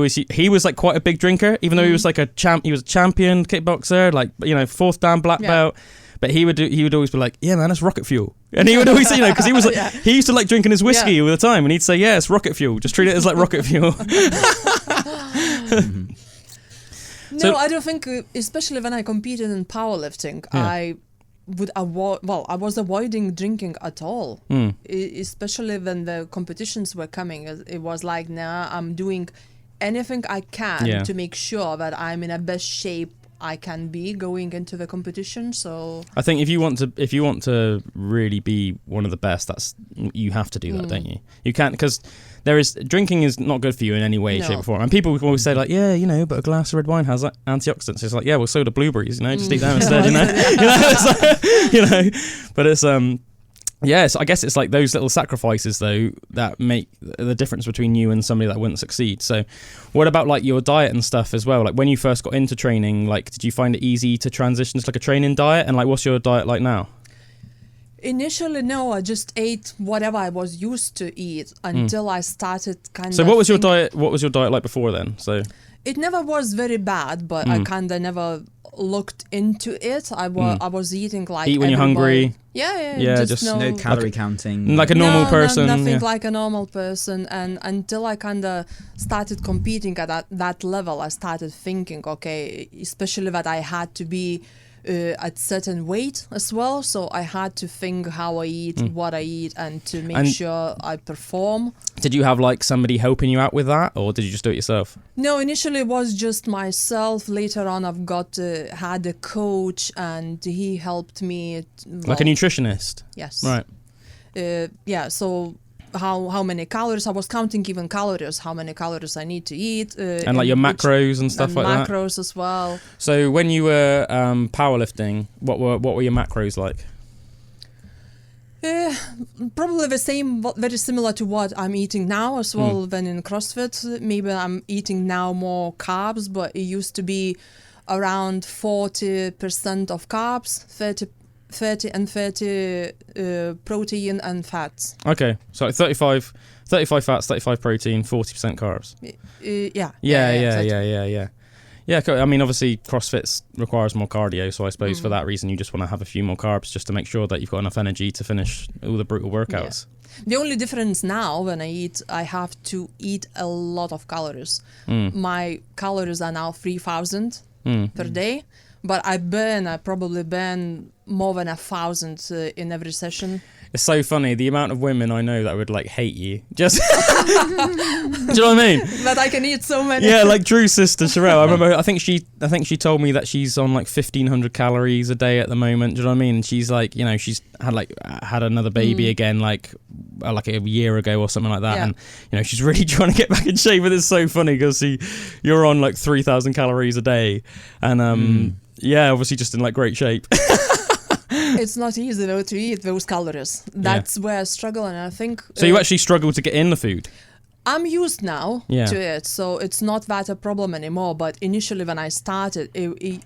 was like quite a big drinker, even though he was like he was a champion kickboxer, like, you know, 4th dan black belt. But he would always be like, yeah, man, that's rocket fuel. And he would always say, you know, because he was like, he used to like drinking his whiskey all the time, and he'd say, yeah, it's rocket fuel. Just treat it as like rocket fuel. No, I don't think, especially when I competed in powerlifting, I would I was avoiding drinking at all, especially when the competitions were coming. It was like, nah, I'm doing anything I can to make sure that I'm in the best shape I can be going into the competition. So I think if you want to really be one of the best, you have to do that, don't you? You can't, because drinking is not good for you in any way, shape or form. And people always say like, yeah, you know, but a glass of red wine has like antioxidants. It's like, yeah, well, so do blueberries, you know, just eat them instead, you know. You know, but it's yes, I guess it's like those little sacrifices though that make the difference between you and somebody that wouldn't succeed. So what about like your diet and stuff as well? Like when you first got into training, like did you find it easy to transition to like a training diet, and like what's your diet like now? Initially, no, I just ate whatever I was used to eat until I started kind of. So what was your diet? What was your diet like before then? So it never was very bad, but I kind of never looked into it. I was eating like eat when you're hungry. Yeah, just no calorie counting, like a normal person. Nothing like a normal person. And until I kind of started competing at that level, I started thinking, okay, especially that I had to be at certain weight as well, so I had to think how I eat, what I eat, and to make sure I perform. Did you have like somebody helping you out with that, or did you just do it yourself? No, initially it was just myself. Later on I've had a coach, and he helped me. Like a nutritionist? Yes. Right. So how many calories, I was counting even calories, how many calories I need to eat, and like your macros and stuff like that. Macros as well. So when you were powerlifting, what were your macros like? Probably the same, very similar to what I'm eating now as well. When in CrossFit, maybe I'm eating now more carbs, but it used to be around 40% of carbs, 30 and 30 protein and fats. Okay, so 35 fats, 35 protein, 40% carbs. Yeah, I mean, obviously CrossFit requires more cardio, so I suppose for that reason you just want to have a few more carbs just to make sure that you've got enough energy to finish all the brutal workouts. The only difference now when I eat, I have to eat a lot of calories. My calories are now 3,000 per day, but I probably burn more than 1,000 in every session. It's so funny, the amount of women I know that would like hate you. Just do you know what I mean? That I can eat so many. Yeah, like Drew's sister Sherelle. I remember. I think she told me that she's on like 1,500 calories a day at the moment. Do you know what I mean? And she's like, you know, she's had another baby again, like a year ago or something like that. Yeah. And you know, she's really trying to get back in shape. But it's so funny because you're on like 3,000 calories a day, and yeah, obviously just in like great shape. It's not easy though to eat those calories. That's where I struggle, and I think. So you actually struggle to get in the food. I'm used now to it, so it's not that a problem anymore. But initially, when I started,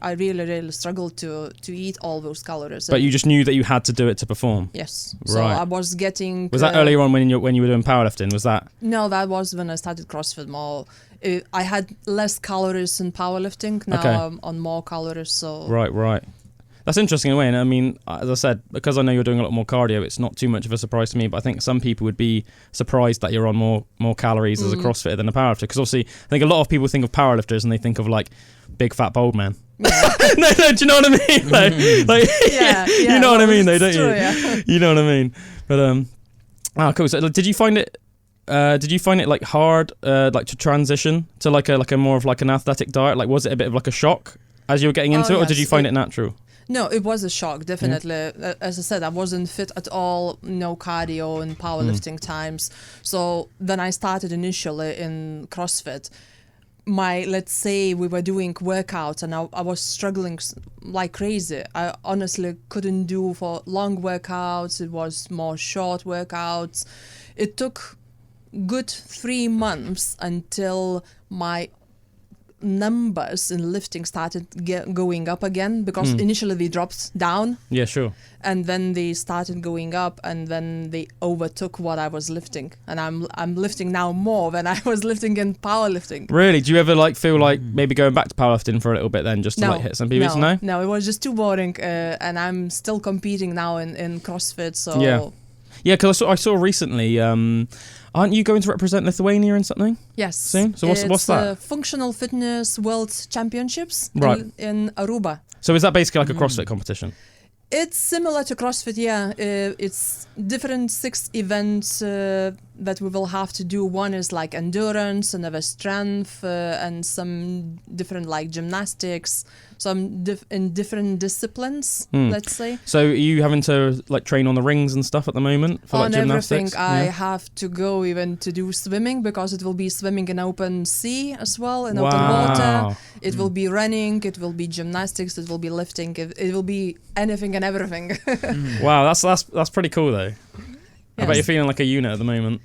I really struggled to eat all those calories. But you just knew that you had to do it to perform. Yes. Right. So I was getting. Was that earlier on when you were doing powerlifting? Was that? No, that was when I started CrossFit more. I had less calories in powerlifting. Now I'm on more calories. So. Right. That's interesting in a way, and I mean, as I said, because I know you're doing a lot more cardio, it's not too much of a surprise to me, but I think some people would be surprised that you're on more calories as a CrossFitter than a powerlifter, because obviously, I think a lot of people think of powerlifters and they think of like big fat bald men. Yeah. no, do you know what I mean? Like you know what I mean though, don't you? Yeah. You know what I mean? But cool. So did you find it like hard like to transition to like a more of like an athletic diet? Like was it a bit of like a shock as you were getting into it, or did you find it natural? No, it was a shock, definitely. Yeah. As I said, I wasn't fit at all, no cardio and powerlifting times. So then I started initially in CrossFit. Let's say we were doing workouts and I was struggling like crazy. I honestly couldn't do for long workouts. It was more short workouts. It took good 3 months until my numbers in lifting started going up again, because initially they dropped down. Yeah, sure. And then they started going up, and then they overtook what I was lifting. And I'm lifting now more than I was lifting in powerlifting. Really? Do you ever like feel like maybe going back to powerlifting for a little bit then, just to like hit some PBs? No, it was just too boring. And I'm still competing now in CrossFit. So yeah, because I saw recently. Aren't you going to represent Lithuania in something? Yes. Soon? So what's that? Functional Fitness World Championships in Aruba. So is that basically like a CrossFit competition? It's similar to CrossFit, yeah. It's different 6 events that we will have to do. One is like endurance, another strength, and some different like gymnastics, some in different disciplines, let's say. So are you having to like train on the rings and stuff at the moment for like gymnastics? Everything. I have to go even to do swimming, because it will be swimming in open sea as well, in open water. It will be running, it will be gymnastics, it will be lifting, it will be anything and everything. Wow, that's pretty cool though. Yes. I bet you're feeling like a unit at the moment.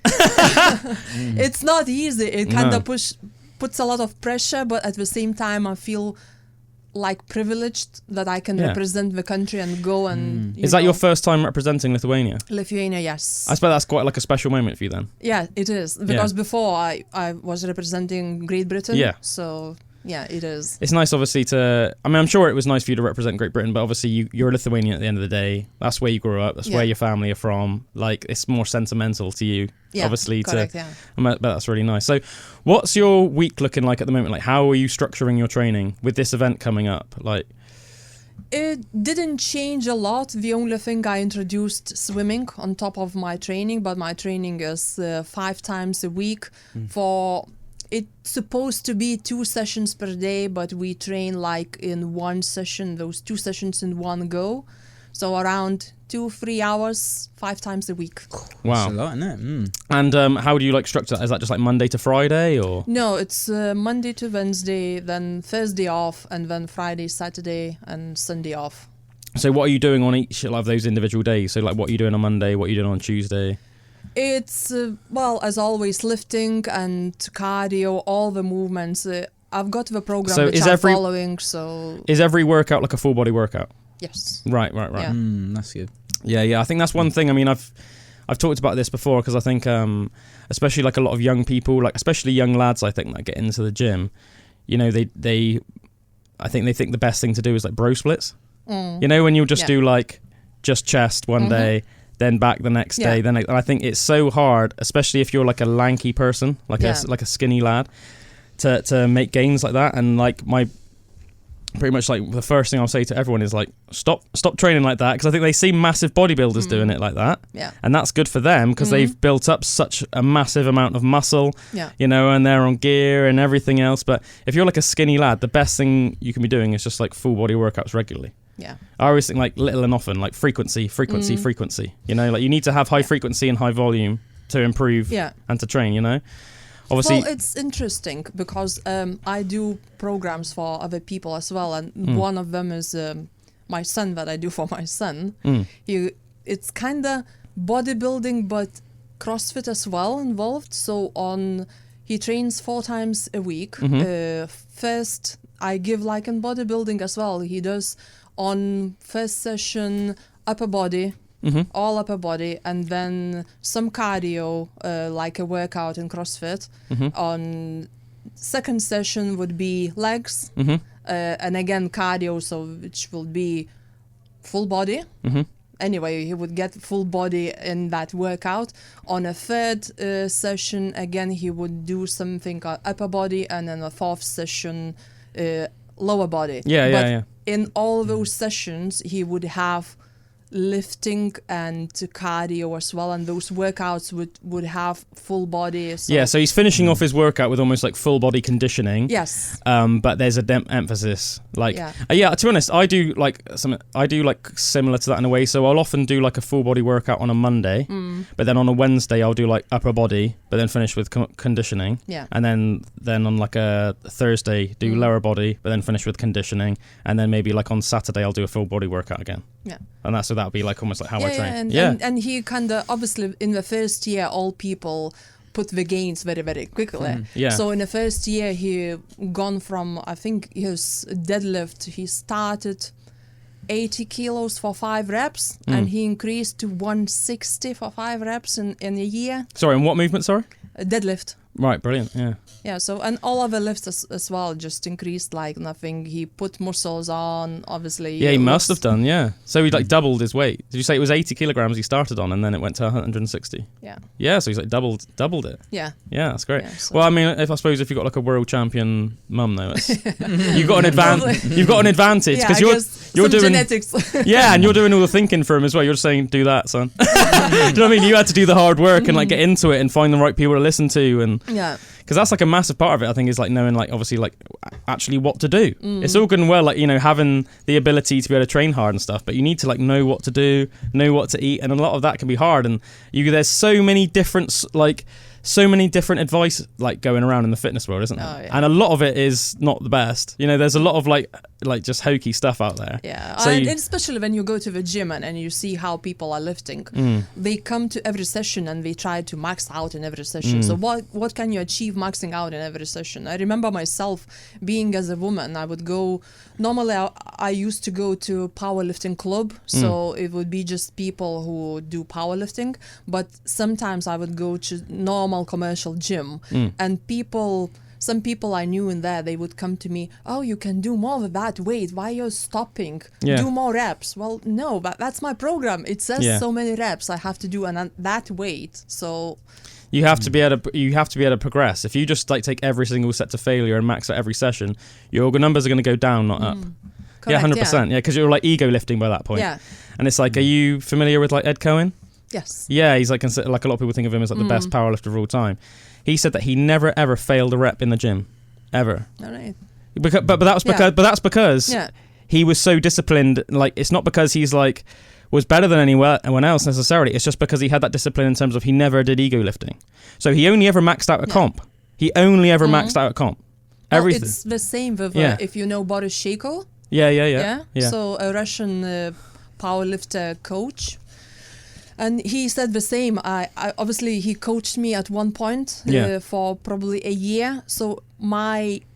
It's not easy. It kind of puts a lot of pressure, but at the same time I feel like privileged that I can represent the country and go and Is that your first time representing Lithuania? Lithuania, yes. I suppose that's quite like a special moment for you then. Yeah, it is, because before I was representing Great Britain. Yeah. So yeah, it is. It's nice, obviously, I'm sure it was nice for you to represent Great Britain, but obviously you're a Lithuanian at the end of the day. That's where you grew up. That's where your family are from. Like, it's more sentimental to you, obviously. Correct, I bet that's really nice. So what's your week looking like at the moment? Like, how are you structuring your training with this event coming up? Like, it didn't change a lot. The only thing, I introduced swimming on top of my training, but my training is 5 times a week for... It's supposed to be 2 sessions per day, but we train like in 1 session, those 2 sessions in one go. So around 2-3 hours, 5 times a week. Wow. That's a lot, isn't it? And how do you like structure that? Is that just like Monday to Friday or? No, it's Monday to Wednesday, then Thursday off, and then Friday, Saturday and Sunday off. So what are you doing on each of those individual days? So like what are you doing on Monday? What are you doing on Tuesday? It's, as always, lifting and cardio, all the movements. I've got the program which I'm following, so... Is every workout like a full body workout? Yes. Right. Yeah. That's good. Yeah. I think that's one thing. I mean, I've talked about this before, because I think especially like a lot of young people, like especially young lads, I think, that get into the gym, you know, I think they think the best thing to do is like bro splits. You know, when you'll just do like just chest one day, then back the next day. And I think it's so hard, especially if you're like a lanky person, like a skinny lad, to make gains like that. And like pretty much like the first thing I'll say to everyone is like, stop training like that, because I think they see massive bodybuilders doing it like that, and that's good for them because they've built up such a massive amount of muscle, you know, and they're on gear and everything else. But if you're like a skinny lad, the best thing you can be doing is just like full body workouts regularly. I always think like little and often, like frequency, you know, like you need to have high frequency and high volume to improve and to train, you know. Obviously, well, it's interesting because I do programs for other people as well, and one of them is my son, that I do for my son. It's kind of bodybuilding, but CrossFit as well involved. So he trains 4 times a week. First, I give like in bodybuilding as well. He does on first session upper body. All upper body, and then some cardio, like a workout in CrossFit. On second session would be legs, and again cardio, so which will be full body. Anyway, he would get full body in that workout. On a third session, again, he would do something upper body, and then a fourth session, lower body. But in all those sessions, he would have lifting and cardio as well, and those workouts would have full body. So he's finishing off his workout with almost like full body conditioning. But there's a emphasis, like to be honest, I do like similar to that in a way. So I'll often do like a full body workout on a Monday, but then on a Wednesday I'll do like upper body, but then finish with conditioning. And then on like a Thursday do lower body, but then finish with conditioning, and then maybe like on Saturday I'll do a full body workout again. And that's that'll be like almost like how I train. And he kind of, obviously in the first year, all people put the gains very, very quickly. So in the first year, he gone from, I think his deadlift, he started 80 kilos for 5 reps, and he increased to 160 for 5 reps in a year. Sorry, and what movement, sorry? Deadlift. Right, brilliant, So, and all other lifts as well just increased like nothing. He put muscles on, obviously. Yeah, he must have done, So he like doubled his weight. Did you say it was 80 kilograms he started on, and then it went to 160? Yeah, so he's like doubled it. Yeah, that's great. Well, I mean, I suppose if you've got like a world champion mum, though, you've got an advantage because you're doing genetics. And you're doing all the thinking for him as well. You're just saying, do that, son. Do you know what I mean? You had to do the hard work and like get into it and find the right people to listen to, and because that's like a massive part of it, I think, is like knowing like obviously like actually what to do. It's all good and well, like, you know, having the ability to be able to train hard and stuff, but you need to like know what to do, know what to eat, and a lot of that can be hard. And there's so many different advice like going around in the fitness world, isn't there? And a lot of it is not the best. You know, there's a lot of like just hokey stuff out there. So and especially when you go to the gym and you see how people are lifting, they come to every session and they try to max out in every session. So what can you achieve maxing out in every session? I remember myself being as a woman, I would go, normally I used to go to powerlifting club, so it would be just people who do powerlifting, but sometimes I would go to normal commercial gym, and some people I knew in there, they would come to me, oh, you can do more with that weight, why you're stopping? Do more reps. Well, no, but that's my program. It says so many reps I have to do, and that weight. So you have to be able to progress. If you just like take every single set to failure and max out every session, your numbers are going to go down, not up. Correct, 100%. Because you're like ego lifting by that point. And it's like, are you familiar with like Ed Cohen? Yes. Yeah, he's like a lot of people think of him as like the best powerlifter of all time. He said that he never ever failed a rep in the gym, ever. All right. But that's because he was so disciplined. Like, it's not because he's like was better than anyone else necessarily. It's just because he had that discipline in terms of he never did ego lifting. So he only ever maxed out a comp. He only ever maxed out a comp. Everything. It's the same with if you know Boris Sheiko. Yeah. So a Russian powerlifter coach. And he said the same. I obviously he coached me at one point for probably a year. So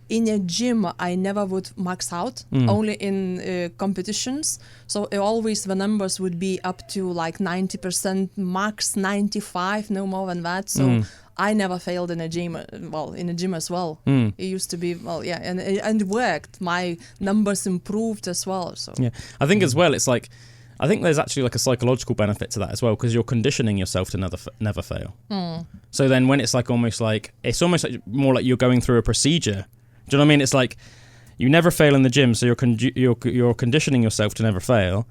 in a gym, I never would max out, only in competitions. So always the numbers would be up to like 90%, max 95, no more than that. So I never failed in a gym. Well, in a gym as well. It used to be and it worked. My numbers improved as well. So I think as well, it's like I think there's actually like a psychological benefit to that as well, because you're conditioning yourself to never fail. So then when it's almost like more like you're going through a procedure. Do you know what I mean? It's like you never fail in the gym, so you're conditioning yourself to never fail.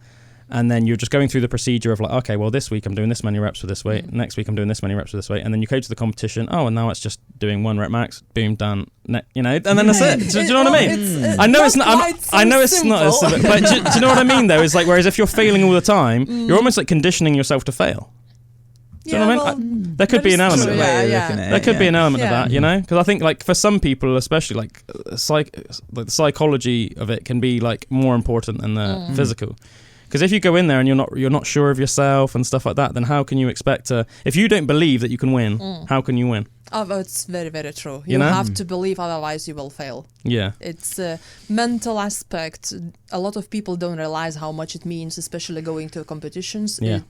And then you're just going through the procedure of like, okay, well, this week I'm doing this many reps with this weight. Next week I'm doing this many reps with this weight. And then you go to the competition. Oh, and now it's just doing 1 rep max. Boom, done. And then that's it. Do you know what I mean? I know it's not. I know it's not as simple. But do you know what I mean? Though, it's like, whereas if you're failing all the time, you're almost like conditioning yourself to fail. Do you know what I mean? There could be an element of that. There could be an element of that, because I think like for some people, especially like the psychology of it can be like more important than the physical. Because if you go in there and you're not sure of yourself and stuff like that, then how can you expect to? If you don't believe that you can win, how can you win? Oh, it's very, very true. You have to believe, otherwise you will fail. Yeah. It's a mental aspect. A lot of people don't realize how much it means, especially going to competitions. Yeah.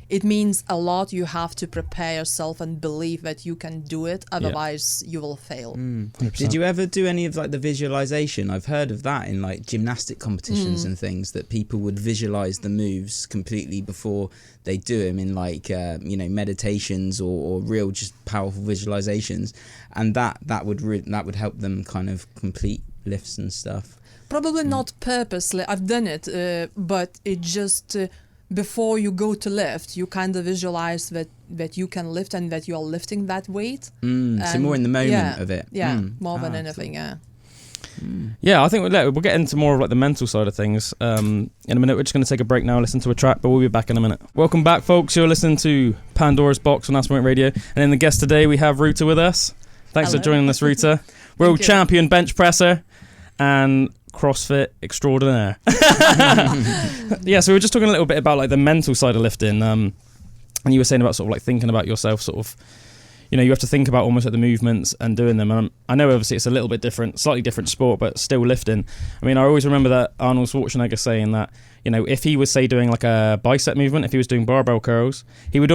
It means a lot. You have to prepare yourself and believe that you can do it. Otherwise, you will fail. 100%. Did you ever do any of like the visualization? I've heard of that in like gymnastic competitions and things, that people would visualize the moves completely before they do them in like meditations or real just powerful visualizations, and that would help them kind of complete lifts and stuff. Probably not purposely. I've done it, but it just. Before you go to lift, you kind of visualize that you can lift and that you are lifting that weight. So more in the moment of it. Yeah, more than anything, Yeah, I think we'll get into more of like the mental side of things in a minute. We're just going to take a break now, listen to a track, but we'll be back in a minute. Welcome back, folks. You're listening to Pandora's Box on Aspen Waite Radio. And in the guest today, we have Ruta with us. Thanks for joining us, Ruta. World champion bench presser and CrossFit extraordinaire. Yeah, so we were just talking a little bit about like the mental side of lifting, and you were saying about sort of like thinking about yourself, sort of, you have to think about almost like the movements and doing them. And I know obviously it's a little bit different, slightly different sport, but still lifting. I mean, I always remember that Arnold Schwarzenegger saying that, if he was say doing like a bicep movement, if he was doing barbell curls, he would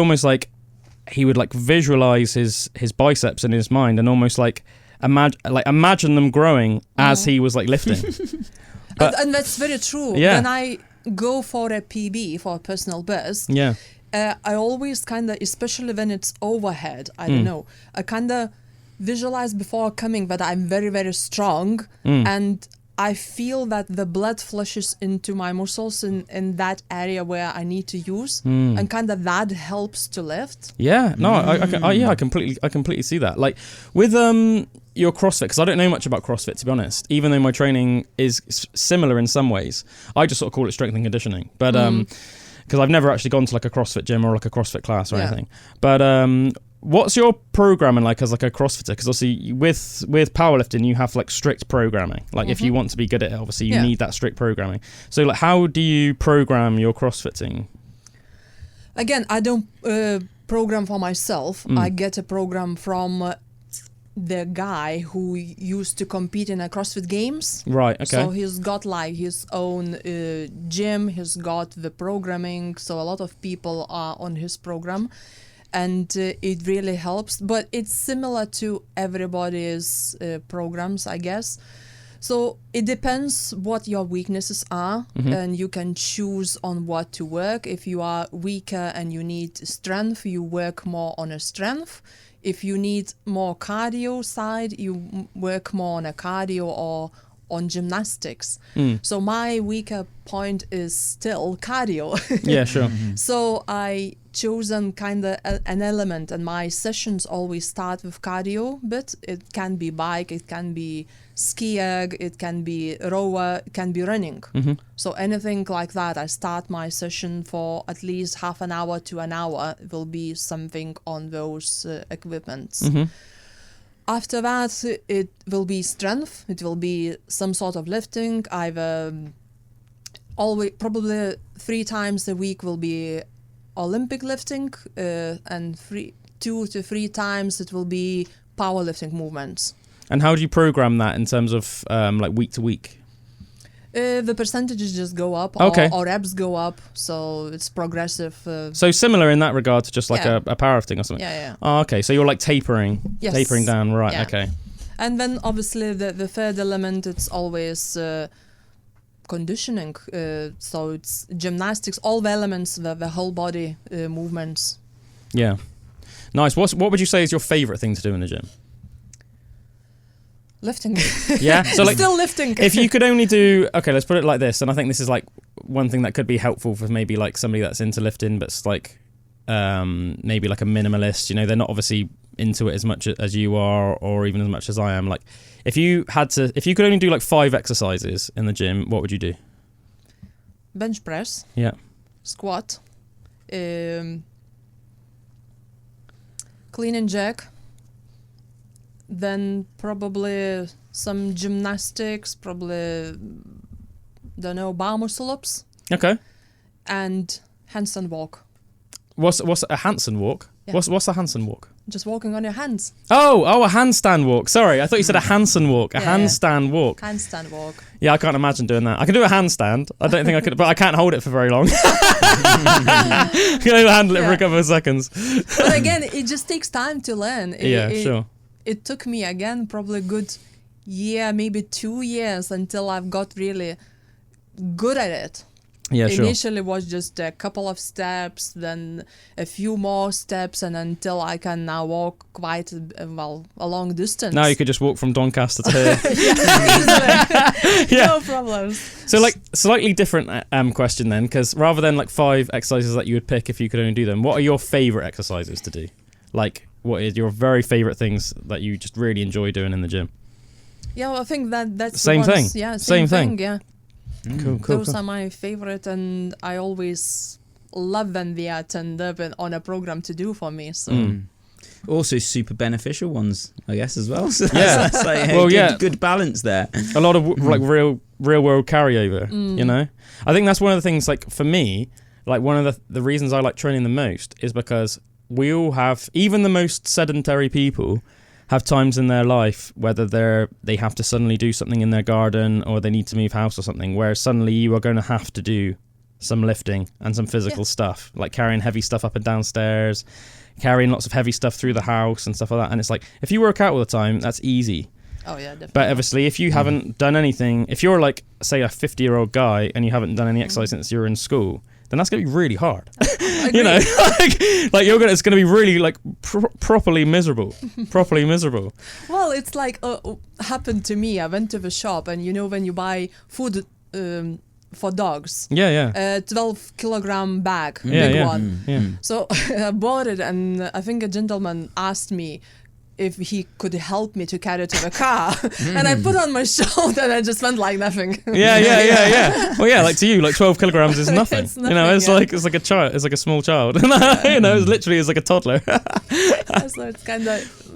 visualize his biceps in his mind and almost like imagine them growing as he was like lifting. And that's very true. Yeah. When I go for a PB, for a personal best, I always kind of, especially when it's overhead, I don't know, I kind of visualize before coming that I'm very, very strong, and I feel that the blood flushes into my muscles in that area where I need to use, and kind of that helps to lift. Yeah, no, I completely see that. Like with your CrossFit, because I don't know much about CrossFit, to be honest, even though my training is similar in some ways. I just sort of call it strength and conditioning, but because I've never actually gone to like a CrossFit gym or like a CrossFit class or anything. But what's your programming like as like a CrossFitter? Because obviously with powerlifting you have like strict programming. Like if you want to be good at it, obviously you need that strict programming. So like how do you program your CrossFitting? Again, I don't program for myself. I get a program from the guy who used to compete in a CrossFit Games. Right, okay. So he's got like his own gym, he's got the programming, so a lot of people are on his program, and it really helps. But it's similar to everybody's programs, I guess. So it depends what your weaknesses are, and you can choose on what to work. If you are weaker and you need strength, you work more on a strength. If you need more cardio side, you work more on a cardio or on gymnastics. So my weaker point is still cardio. Yeah, sure. So I chosen kind of an element, and my sessions always start with cardio, but it can be bike, it can be ski erg, it can be rower, it can be running. So anything like that, I start my session for at least half an hour to an hour. It will be something on those equipments. After that, it will be strength. It will be some sort of lifting. I've always probably 3 times a week will be Olympic lifting, and 2 to 3 times it will be powerlifting movements. And how do you program that in terms of like week to week? The percentages just go up, or reps go up, so it's progressive. So similar in that regard to just like a powerlifting or something? Yeah. Oh, okay, so you're like tapering down, right, okay. And then obviously the third element, it's always conditioning. So it's gymnastics, all the elements, the whole body movements. Yeah. Nice. What would you say is your favorite thing to do in the gym? Lifting. Yeah. So like, still lifting. If you could only do, okay, let's put it like this, and I think this is like one thing that could be helpful for maybe like somebody that's into lifting, but it's like maybe like a minimalist. You know, they're not obviously into it as much as you are, or even as much as I am. Like, if you could only do like 5 exercises in the gym, what would you do? Bench press. Yeah. Squat. Clean and jerk. Then probably some gymnastics, probably, don't know, bar muscle-ups. Okay. And handstand walk. What's a handstand walk? Yeah. What's a handstand walk? Just walking on your hands. Oh, a handstand walk. Sorry, I thought you said a Hanson walk. A handstand walk. Handstand walk. Yeah, I can't imagine doing that. I can do a handstand. I don't think I could, but I can't hold it for very long. I can only handle it for a couple of seconds. But again, it just takes time to learn. Sure. It took me, again, probably a good year, maybe 2 years until I've got really good at it. Yeah, sure. Initially was just a couple of steps, then a few more steps, and until I can now walk quite a long distance. Now you could just walk from Doncaster to here. Yeah. No problems. So like slightly different question then, because rather than like 5 exercises that you would pick if you could only do them, what are your favourite exercises to do? Like, what is your very favourite things that you just really enjoy doing in the gym? Yeah, well, I think that's same the thing. Yeah, same thing. Yeah. Cool. Those are my favorite, and I always love when they are turned up on a program to do for me. So also super beneficial ones, I guess, as well. So yeah, that's like, good balance there. A lot of like real world carryover. You know, I think that's one of the things. Like for me, like one of the reasons I like training the most is because we all have, even the most sedentary people have times in their life whether they have to suddenly do something in their garden or they need to move house or something, where suddenly you are going to have to do some lifting and some physical stuff, like carrying heavy stuff up and downstairs, carrying lots of heavy stuff through the house and stuff like that. And it's like, if you work out all the time, that's easy. Oh yeah, definitely. But obviously if you haven't done anything, if you're like, say, a 50-year-old guy and you haven't done any exercise since you were in school, then that's going to be really hard. You know, like it's going to be really like properly miserable. Well, it's like happened to me. I went to the shop, and you know when you buy food for dogs. 12 kilogram bag, big one. So I bought it, and I think a gentleman asked me if he could help me to carry it to the car. And I put on my shoulder and I just went like nothing. Yeah. Well, yeah, like to you, like 12 kilograms is nothing. It's nothing, you know, it's like a child, it's like a small child. You know, it's literally like a toddler. So it's kind of,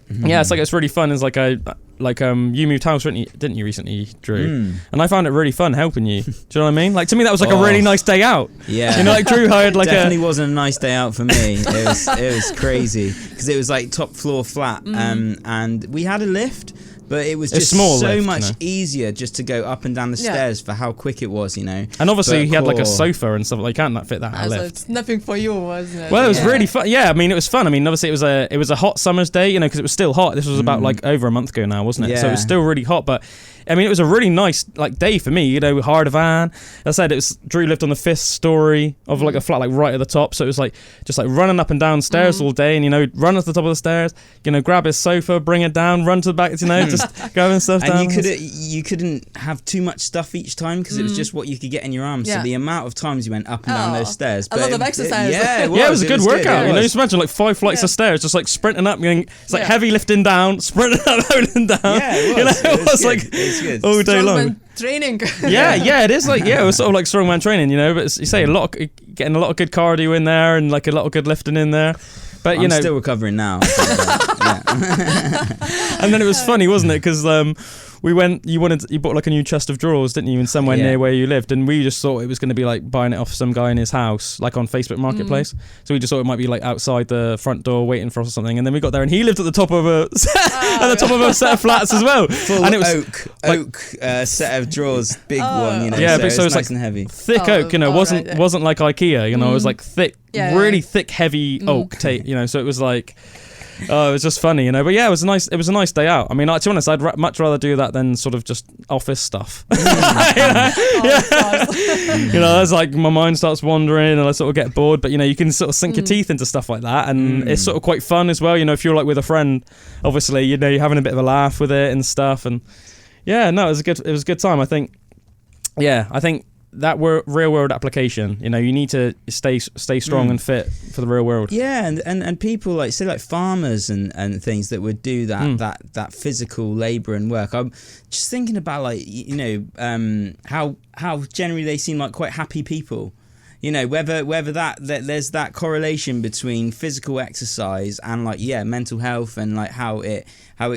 Yeah, it's like, it's really fun. It's like you moved house, didn't you recently, Drew? And I found it really fun helping you. Do you know what I mean? Like, to me, that was like a really nice day out. Yeah. You know, like Drew hired like definitely wasn't a nice day out for me. It was crazy because it was like top floor flat, and we had a lift. But it was just so lift, much easier just to go up and down the stairs for how quick it was, you know. And obviously he had like a sofa and stuff. Like, you can't fit that in a lift. It's nothing for you, wasn't it? Well, it was really fun. Yeah, I mean, it was fun. I mean, obviously it was a hot summer's day, you know, because it was still hot. This was about like over a month ago now, wasn't it? Yeah. So it was still really hot. But I mean, it was a really nice like day for me, you know, hard van. As I said, it was Drew lived on the 5th story of like a flat, like right at the top. So it was like just like running up and down stairs all day, and you know, run up to the top of the stairs, you know, grab his sofa, bring it down, run to the back, you know, just go and stuff. And you couldn't have too much stuff each time because it was just what you could get in your arms. So the amount of times you went up and down those stairs, a lot of exercise. It was a good workout. You know, just imagine like 5 flights of stairs, just like sprinting up, going, it's like heavy lifting down, sprinting up, holding down. Yeah, it was. You know, it was like all day long. Training. Yeah, it is like it was sort of like strongman training, you know. But you say getting a lot of good cardio in there and like a lot of good lifting in there. But you know, still recovering now. And then it was funny, wasn't it? Because you bought like a new chest of drawers, didn't you, in somewhere near where you lived, and we just thought it was going to be like buying it off some guy in his house, like on Facebook Marketplace. So we just thought it might be like outside the front door waiting for us or something, and then we got there and he lived at the top of a set of flats as well. Full and it was oak set of drawers, big one, you know. Yeah, so it was nice like and heavy. Thick oak, you know, wasn't like IKEA, you know, it was like thick, really thick, heavy oak tape, you know. So it was like, Oh, it was just funny, you know. But yeah, it was a nice day out. I mean, to be honest, I'd much rather do that than sort of just office stuff. You know, it's like my mind starts wandering and I sort of get bored. But you know, you can sort of sink your teeth into stuff like that, and it's sort of quite fun as well. You know, if you're like with a friend, obviously, you know, you're having a bit of a laugh with it and stuff. And yeah, no, it was a good time. I think that real world application, you know, you need to stay strong and fit for the real world. Yeah, and people like say like farmers and things that would do that physical labour and work. I'm just thinking about like, you know, how generally they seem like quite happy people. You know, whether that there's that correlation between physical exercise and like mental health and like how it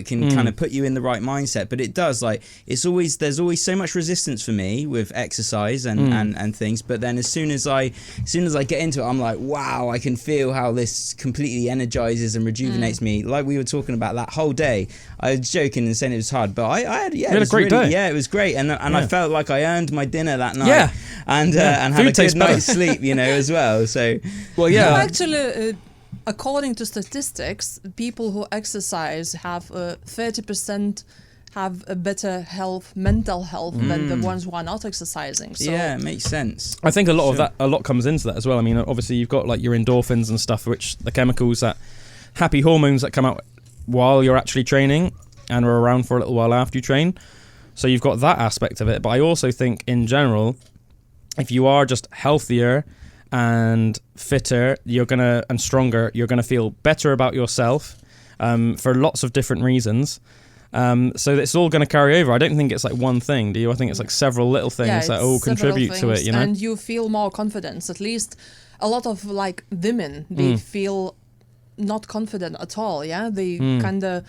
can kind of put you in the right mindset. But it does, like, there's always so much resistance for me with exercise and things. But then as soon as I get into it, I'm like, wow, I can feel how this completely energizes and rejuvenates me. Like we were talking about that whole day. I was joking and saying it was hard, but I had a great day. Yeah, it was great, and I felt like I earned my dinner that night. Yeah. And had a good night's sleep, you know, as well. So, well, yeah. No, actually, according to statistics, people who exercise have 30% have a better mental health than the ones who are not exercising. So yeah, it makes sense. I think a lot comes into that as well. I mean, obviously you've got like your endorphins and stuff, which the chemicals that happy hormones that come out while you're actually training and are around for a little while after you train. So you've got that aspect of it. But I also think in general, if you are just healthier and fitter, and stronger, you're gonna feel better about yourself for lots of different reasons. So it's all gonna carry over. I don't think it's like one thing, do you? I think it's like several little things that all contribute to it, you know? And you feel more confidence. At least a lot of like women, they feel not confident at all, yeah? They kind of...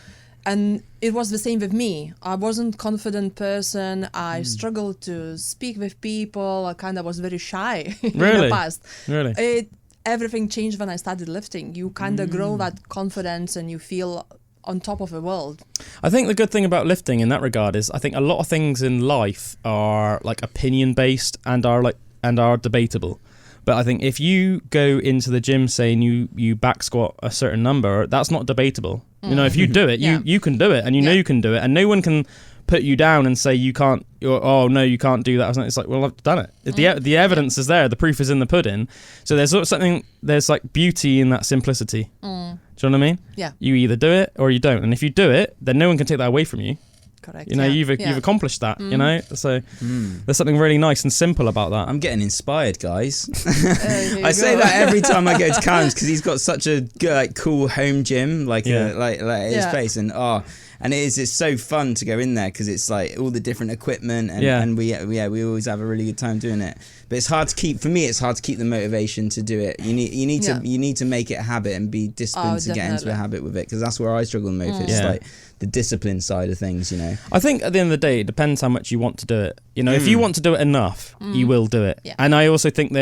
And it was the same with me. I wasn't a confident person. I struggled to speak with people. I kind of was very shy in the past. Really? Everything changed when I started lifting. You kind of grow that confidence and you feel on top of the world. I think the good thing about lifting in that regard is I think a lot of things in life are like opinion based and are debatable. But I think if you go into the gym saying you back squat a certain number, that's not debatable. You know, if you do it, you can do it, and you know you can do it, and no one can put you down and say you can't. Oh no, you can't do that. It's like, well, I've done it. The evidence is there. The proof is in the pudding. So there's sort of something. There's like beauty in that simplicity. Do you know what I mean? Yeah. You either do it or you don't, and if you do it, then no one can take that away from you. Correct. You know, you've accomplished that, you know? So there's something really nice and simple about that. I'm getting inspired, guys. I say that every time I go to Calum's because he's got such a good, like, cool home gym, like his place, and it's so fun to go in there because it's like all the different equipment and we always have a really good time doing it. But it's hard to keep the motivation to do it. You need to make it a habit and be disciplined to get into a habit with it, because that's where I struggle the most. It's like the discipline side of things, you know. I think at the end of the day, it depends how much you want to do it. You know, if you want to do it enough, you will do it. Yeah. And I also think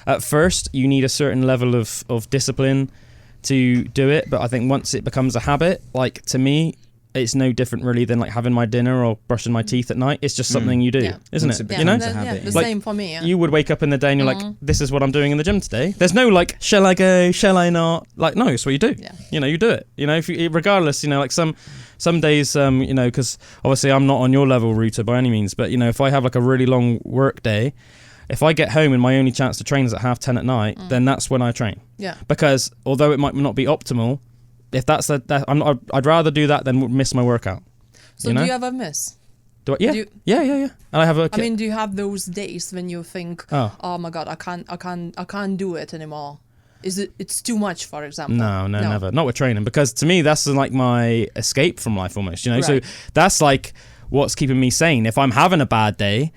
at first, you need a certain level of discipline to do it. But I think once it becomes a habit, like to me, it's no different really than like having my dinner or brushing my teeth at night. It's just something you do, isn't it? You know, the same for me. Yeah. You would wake up in the day and you're like, this is what I'm doing in the gym today. There's no like, shall I go? Shall I not? Like, no, it's what you do. Yeah. You know, you do it. You know, regardless, you know, like some days, you know, because obviously I'm not on your level, Ruta, by any means. But you know, if I have like a really long work day, if I get home and my only chance to train is at 10:30 at night, then that's when I train. Yeah. Because although it might not be optimal, if I'd rather do that than miss my workout. So do you ever miss? Do I? Yeah. Yeah. And I have I mean, do you have those days when you think, oh my God, I can't do it anymore? It's too much, for example? No, never. Not with training, because to me that's like my escape from life almost, you know. Right. So that's like what's keeping me sane. If I'm having a bad day,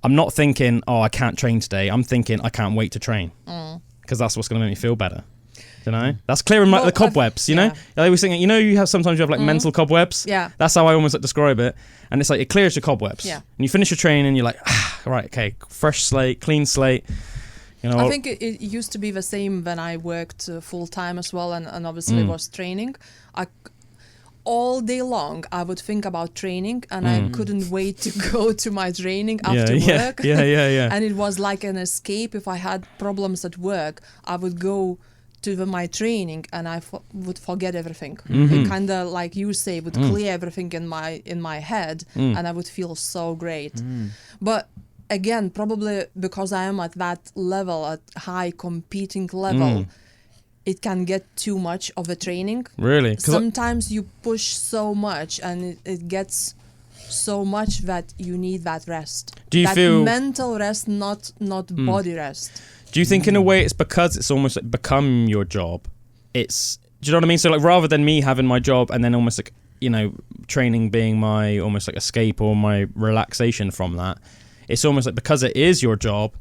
I'm not thinking, oh, I can't train today. I'm thinking I can't wait to train, because that's what's going to make me feel better. You know, that's clearing the cobwebs. You know, I always think, you know, sometimes you have like mental cobwebs. Yeah, that's how I almost like describe it. And it's like it clears your cobwebs. Yeah, and you finish your training, and you're like, right, okay, fresh slate, clean slate. You know, I think it used to be the same when I worked full time as well, and obviously was training. All day long, I would think about training, and I couldn't wait to go to my training after work. Yeah. And it was like an escape. If I had problems at work, I would go to my training, and I would forget everything. Mm-hmm. It kind of, like you say, would clear everything in my head, and I would feel so great. But again, probably because I am at that level, at high competing level, it can get too much of a training. Really? Sometimes you push so much, and it gets so much that you need that rest. Do you feel mental rest, not body rest? Do you think in a way it's because it's almost like become your job? Do you know what I mean? So like rather than me having my job and then almost like, training being my almost like escape or my relaxation from that, it's almost like because it is your job,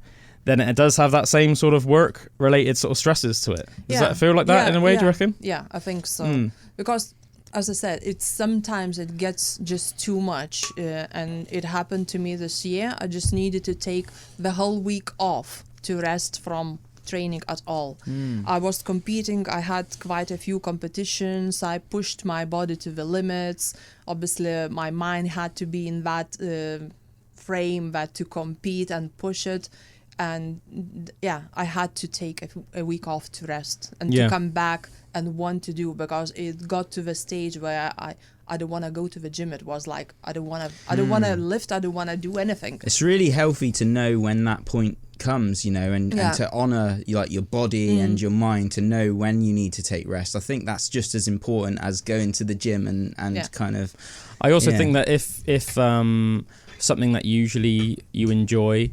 then it does have that same sort of work related sort of stresses to it. Does that feel like that in a way, do you reckon? Yeah, I think so. Because as I said, sometimes it gets just too much, and it happened to me this year. I just needed to take the whole week off to rest from training at all. I was competing. I had quite a few competitions. I pushed my body to the limits. Obviously, my mind had to be in that frame that to compete and push it. And I had to take a week off to rest and to come back and want to do, because it got to the stage where I don't want to go to the gym. It was like I don't want to lift. I don't want to do anything. It's really healthy to know when that point comes, and to honor like your body and your mind, to know when you need to take rest. I think that's just as important as going to the gym and kind of. I also think that if something that usually you enjoy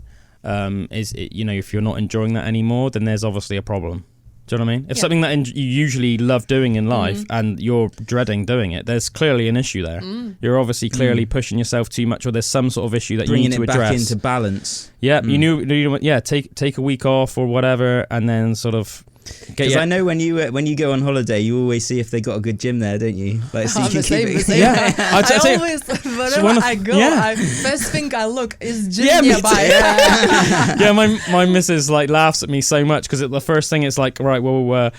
if you're not enjoying that anymore, then there's obviously a problem. Do you know what I mean? If something that you usually love doing in life and you're dreading doing it, there's clearly an issue there. You're obviously clearly pushing yourself too much, or there's some sort of issue that you need to address. Bringing it back into balance. Yeah, take a week off or whatever, and then sort of. Because I know when you go on holiday, you always see if they got a good gym there, don't you? Like, so you can keep it. Yeah, I always, wherever I go, first thing I look is gym nearby. Yeah, my missus like laughs at me so much because the first thing it's like, right, well,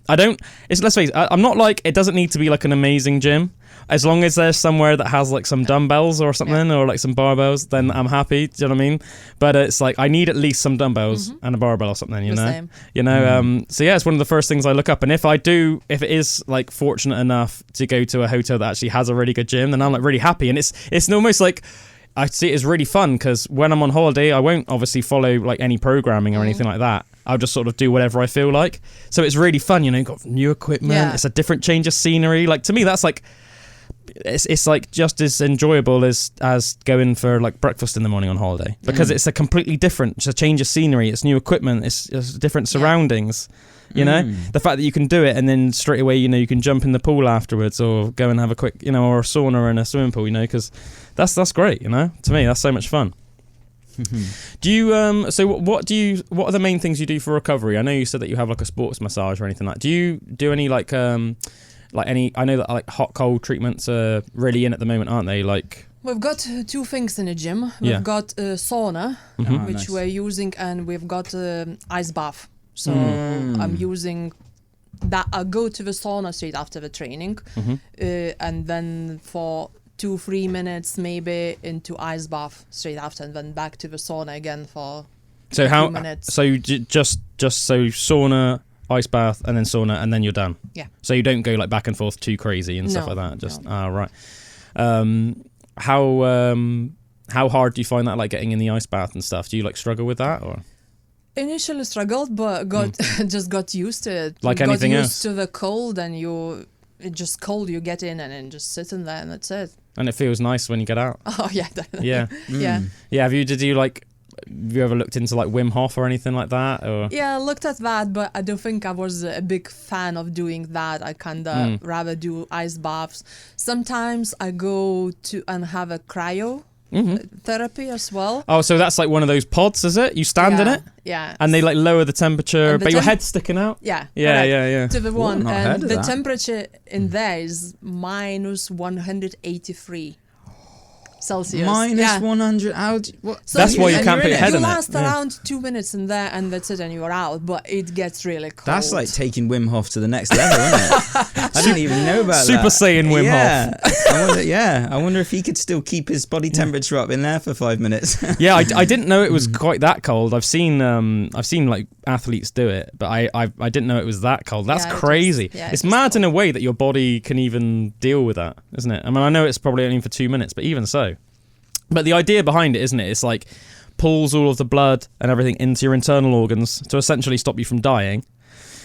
I don't. Let's face it, I'm not like, it doesn't need to be like an amazing gym. As long as there's somewhere that has like some dumbbells or something, or like some barbells, then I'm happy. Do you know what I mean? But it's like I need at least some dumbbells and a barbell or something. You know. So yeah, it's one of the first things I look up. And if it is like fortunate enough to go to a hotel that actually has a really good gym, then I'm like really happy. And it's almost like I see it as really fun, because when I'm on holiday, I won't obviously follow like any programming or anything like that. I'll just sort of do whatever I feel like. So it's really fun. You've got new equipment. Yeah. It's a different change of scenery. Like to me, that's like. It's like just as enjoyable as going for like breakfast in the morning on holiday, because it's a completely different, it's a change of scenery, it's new equipment, it's different surroundings. You know, the fact that you can do it and then straight away, you can jump in the pool afterwards or go and have a quick, or a sauna in a swimming pool, because that's great. To me, that's so much fun. Do you so what are the main things you do for recovery? I know you said that you have like a sports massage or anything like that. Do you do any like any, I know that like hot cold treatments are really in at the moment, aren't they? Like we've got two things in the gym. We've got a sauna, which we're using, and we've got ice bath. So I'm using that. I go to the sauna straight after the training, and then for 2-3 minutes maybe into ice bath straight after, and then back to the sauna again for a few minutes. So just sauna, ice bath, and then sauna, and then you're done. Yeah. So you don't go like back and forth too crazy and stuff like that. Just right. How hard do you find that, like getting in the ice bath and stuff? Do you like struggle with that, or? Initially struggled, but just got used to it. Like anything else. Got used to the cold, and it's just cold. You get in and then just sit in there, and that's it. And it feels nice when you get out. Oh yeah, definitely. Yeah. Yeah. Have you ever looked into like Wim Hof or anything like that? Or? Yeah, I looked at that, but I don't think I was a big fan of doing that. I kinda rather do ice baths. Sometimes I go to and have a cryo therapy as well. Oh, so that's like one of those pods, is it? You stand in it? Yeah. And they like lower the temperature, but your head's sticking out? Yeah. Yeah. To the one. And the temperature in there is minus 183. Celsius. Minus 100. What? So that's why you can't put your head in it. You last around 2 minutes in there, and that's it, and you're out. But it gets really cold. That's like taking Wim Hof to the next level, isn't it? I didn't even know about Super that. Saiyan Wim Hof. I wonder if he could still keep his body temperature up in there for 5 minutes. Yeah, I didn't know it was quite that cold. I've seen like athletes do it, but I didn't know it was that cold. That's crazy. It's mad in a way that your body can even deal with that, isn't it? I mean, I know it's probably only for 2 minutes, but even so. But the idea behind it, isn't it? It's like pulls all of the blood and everything into your internal organs to essentially stop you from dying,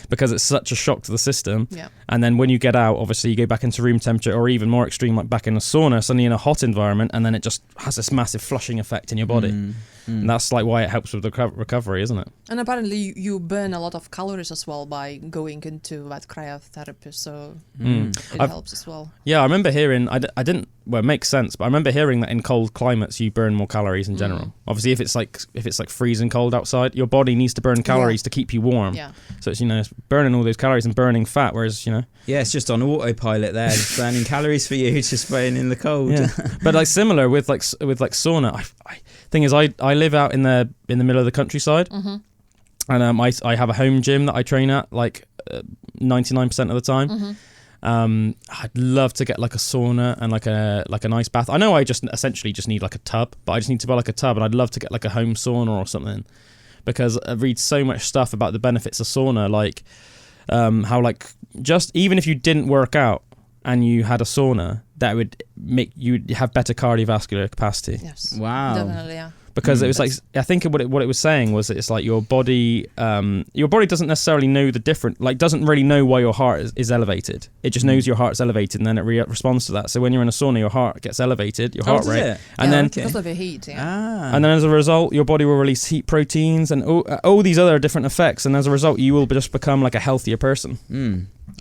because it's such a shock to the system. Yeah. And then when you get out, obviously you go back into room temperature, or even more extreme, like back in a sauna, suddenly in a hot environment, and then it just has this massive flushing effect in your body. And that's like why it helps with the recovery, isn't it? And apparently you burn a lot of calories as well by going into that cryotherapy, so it helps as well. Yeah, I remember hearing, I didn't, well, it makes sense, but I remember hearing that in cold climates you burn more calories in general. Obviously, if it's like freezing cold outside, your body needs to burn calories to keep you warm. Yeah. So it's, it's burning all those calories and burning fat, whereas, Yeah, it's just on autopilot there, just burning calories for you, just burning in the cold. Yeah. But like similar with sauna, thing is, I live out in the middle of the countryside, and I have a home gym that I train at like 99% of the time. I'd love to get like a sauna and like an ice bath. I know I just essentially just need like a tub, but I just need to buy like a tub, and I'd love to get like a home sauna or something, because I read so much stuff about the benefits of sauna, like how like just even if you didn't work out and you had a sauna, that would make you have better cardiovascular capacity. Yes. Wow. Definitely, yeah. Because it was like, I think what it was saying was that it's like your body doesn't necessarily know the different, like doesn't really know why your heart is elevated. It just knows your heart's elevated, and then it responds to that. So when you're in a sauna, your heart gets elevated, your heart rate, and then because of the heat, and then as a result, your body will release heat proteins and all these other different effects, and as a result, you will just become like a healthier person.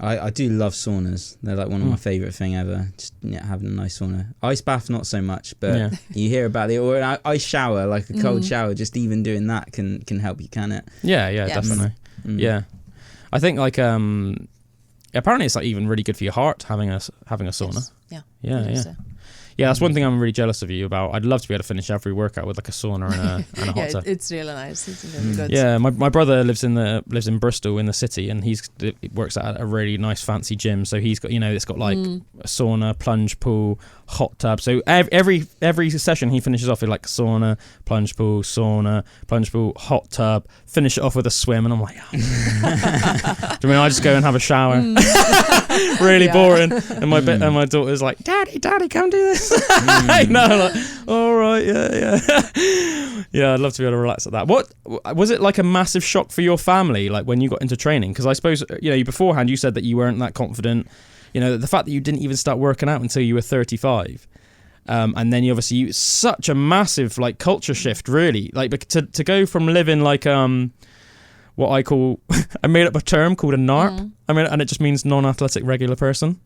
I do love saunas. They're like one of my favourite thing ever. Just having a nice sauna. Ice bath, not so much, but you hear about it. Or an ice shower, like a cold shower. Just even doing that can help you, can it? Yeah, definitely. Yeah, I think like apparently it's like even really good for your heart having a sauna. Yes. Yeah. Yeah, that's one thing I'm really jealous of you about. I'd love to be able to finish every workout with like a sauna and a hot tub. It's really nice. It's really good. Yeah, my brother lives in Bristol in the city, and he works at a really nice fancy gym. So he's got it's got like a sauna, plunge pool, hot tub. So every session he finishes off with like sauna, plunge pool, hot tub. Finish it off with a swim, and I'm like, do you mean I just go and have a shower? Really boring. And my daughter's like, Daddy, come do this. I'm like, all right, yeah. I'd love to be able to relax at that. What was it like a massive shock for your family, like when you got into training? Because I suppose beforehand you said that you weren't that confident. The fact that you didn't even start working out until you were 35. And then you such a massive like culture shift, really, like to go from living like what I call I made up a term called a NARP. And it just means non-athletic regular person.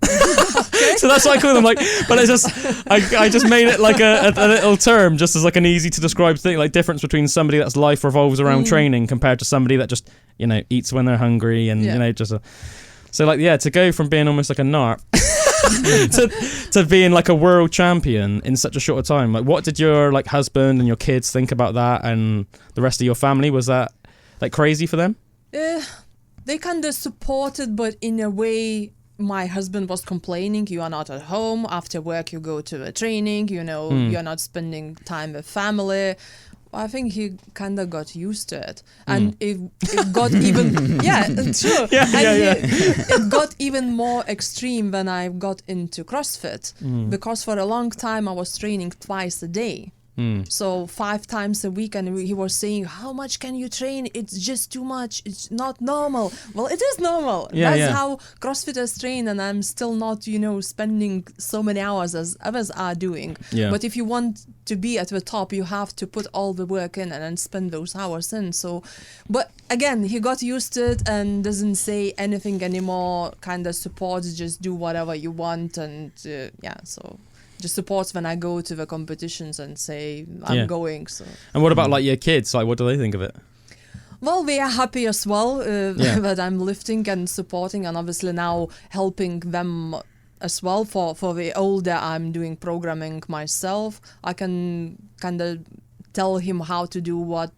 So that's what I call them, like, but it's just I just made it like a little term, just as like an easy to describe thing, like difference between somebody that's life revolves around training compared to somebody that just eats when they're hungry and to go from being almost like a NARP to being like a world champion in such a short time. Like, what did your like husband and your kids think about that, and the rest of your family? Was that like crazy for them? They kind of supported, but in a way, my husband was complaining, you are not at home, after work you go to a training, you're not spending time with family. I think he kind of got used to it, and it got even true. It got even more extreme when I got into CrossFit, because for a long time I was training twice a day. So 5 times a week, and he was saying, how much can you train? It's just too much. It's not normal. Well, it is normal. That's how CrossFitters train, and I'm still not, spending so many hours as others are doing. But if you want to be at the top, you have to put all the work in and then spend those hours in. So, but again, he got used to it and doesn't say anything anymore, kind of supports, just do whatever you want, and so... just supports when I go to the competitions and say I'm going. So. And what about like your kids? Like, what do they think of it? Well, they are happy as well that I'm lifting and supporting, and obviously now helping them as well. For the older, I'm doing programming myself. I can kind of tell him how to do, what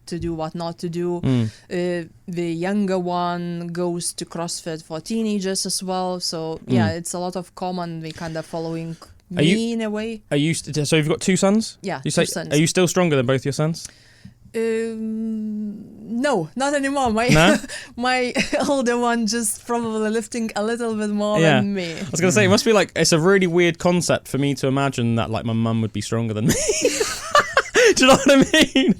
not to do. The younger one goes to CrossFit for teenagers as well. So it's a lot of common. We kind of following me in a way. So you've got 2 sons? Yeah, you say, 2 sons. Are you still stronger than both your sons? No, not anymore. My older one just probably lifting a little bit more than me. I was gonna say, it must be like, it's a really weird concept for me to imagine that like my mum would be stronger than me. Do you know what I mean?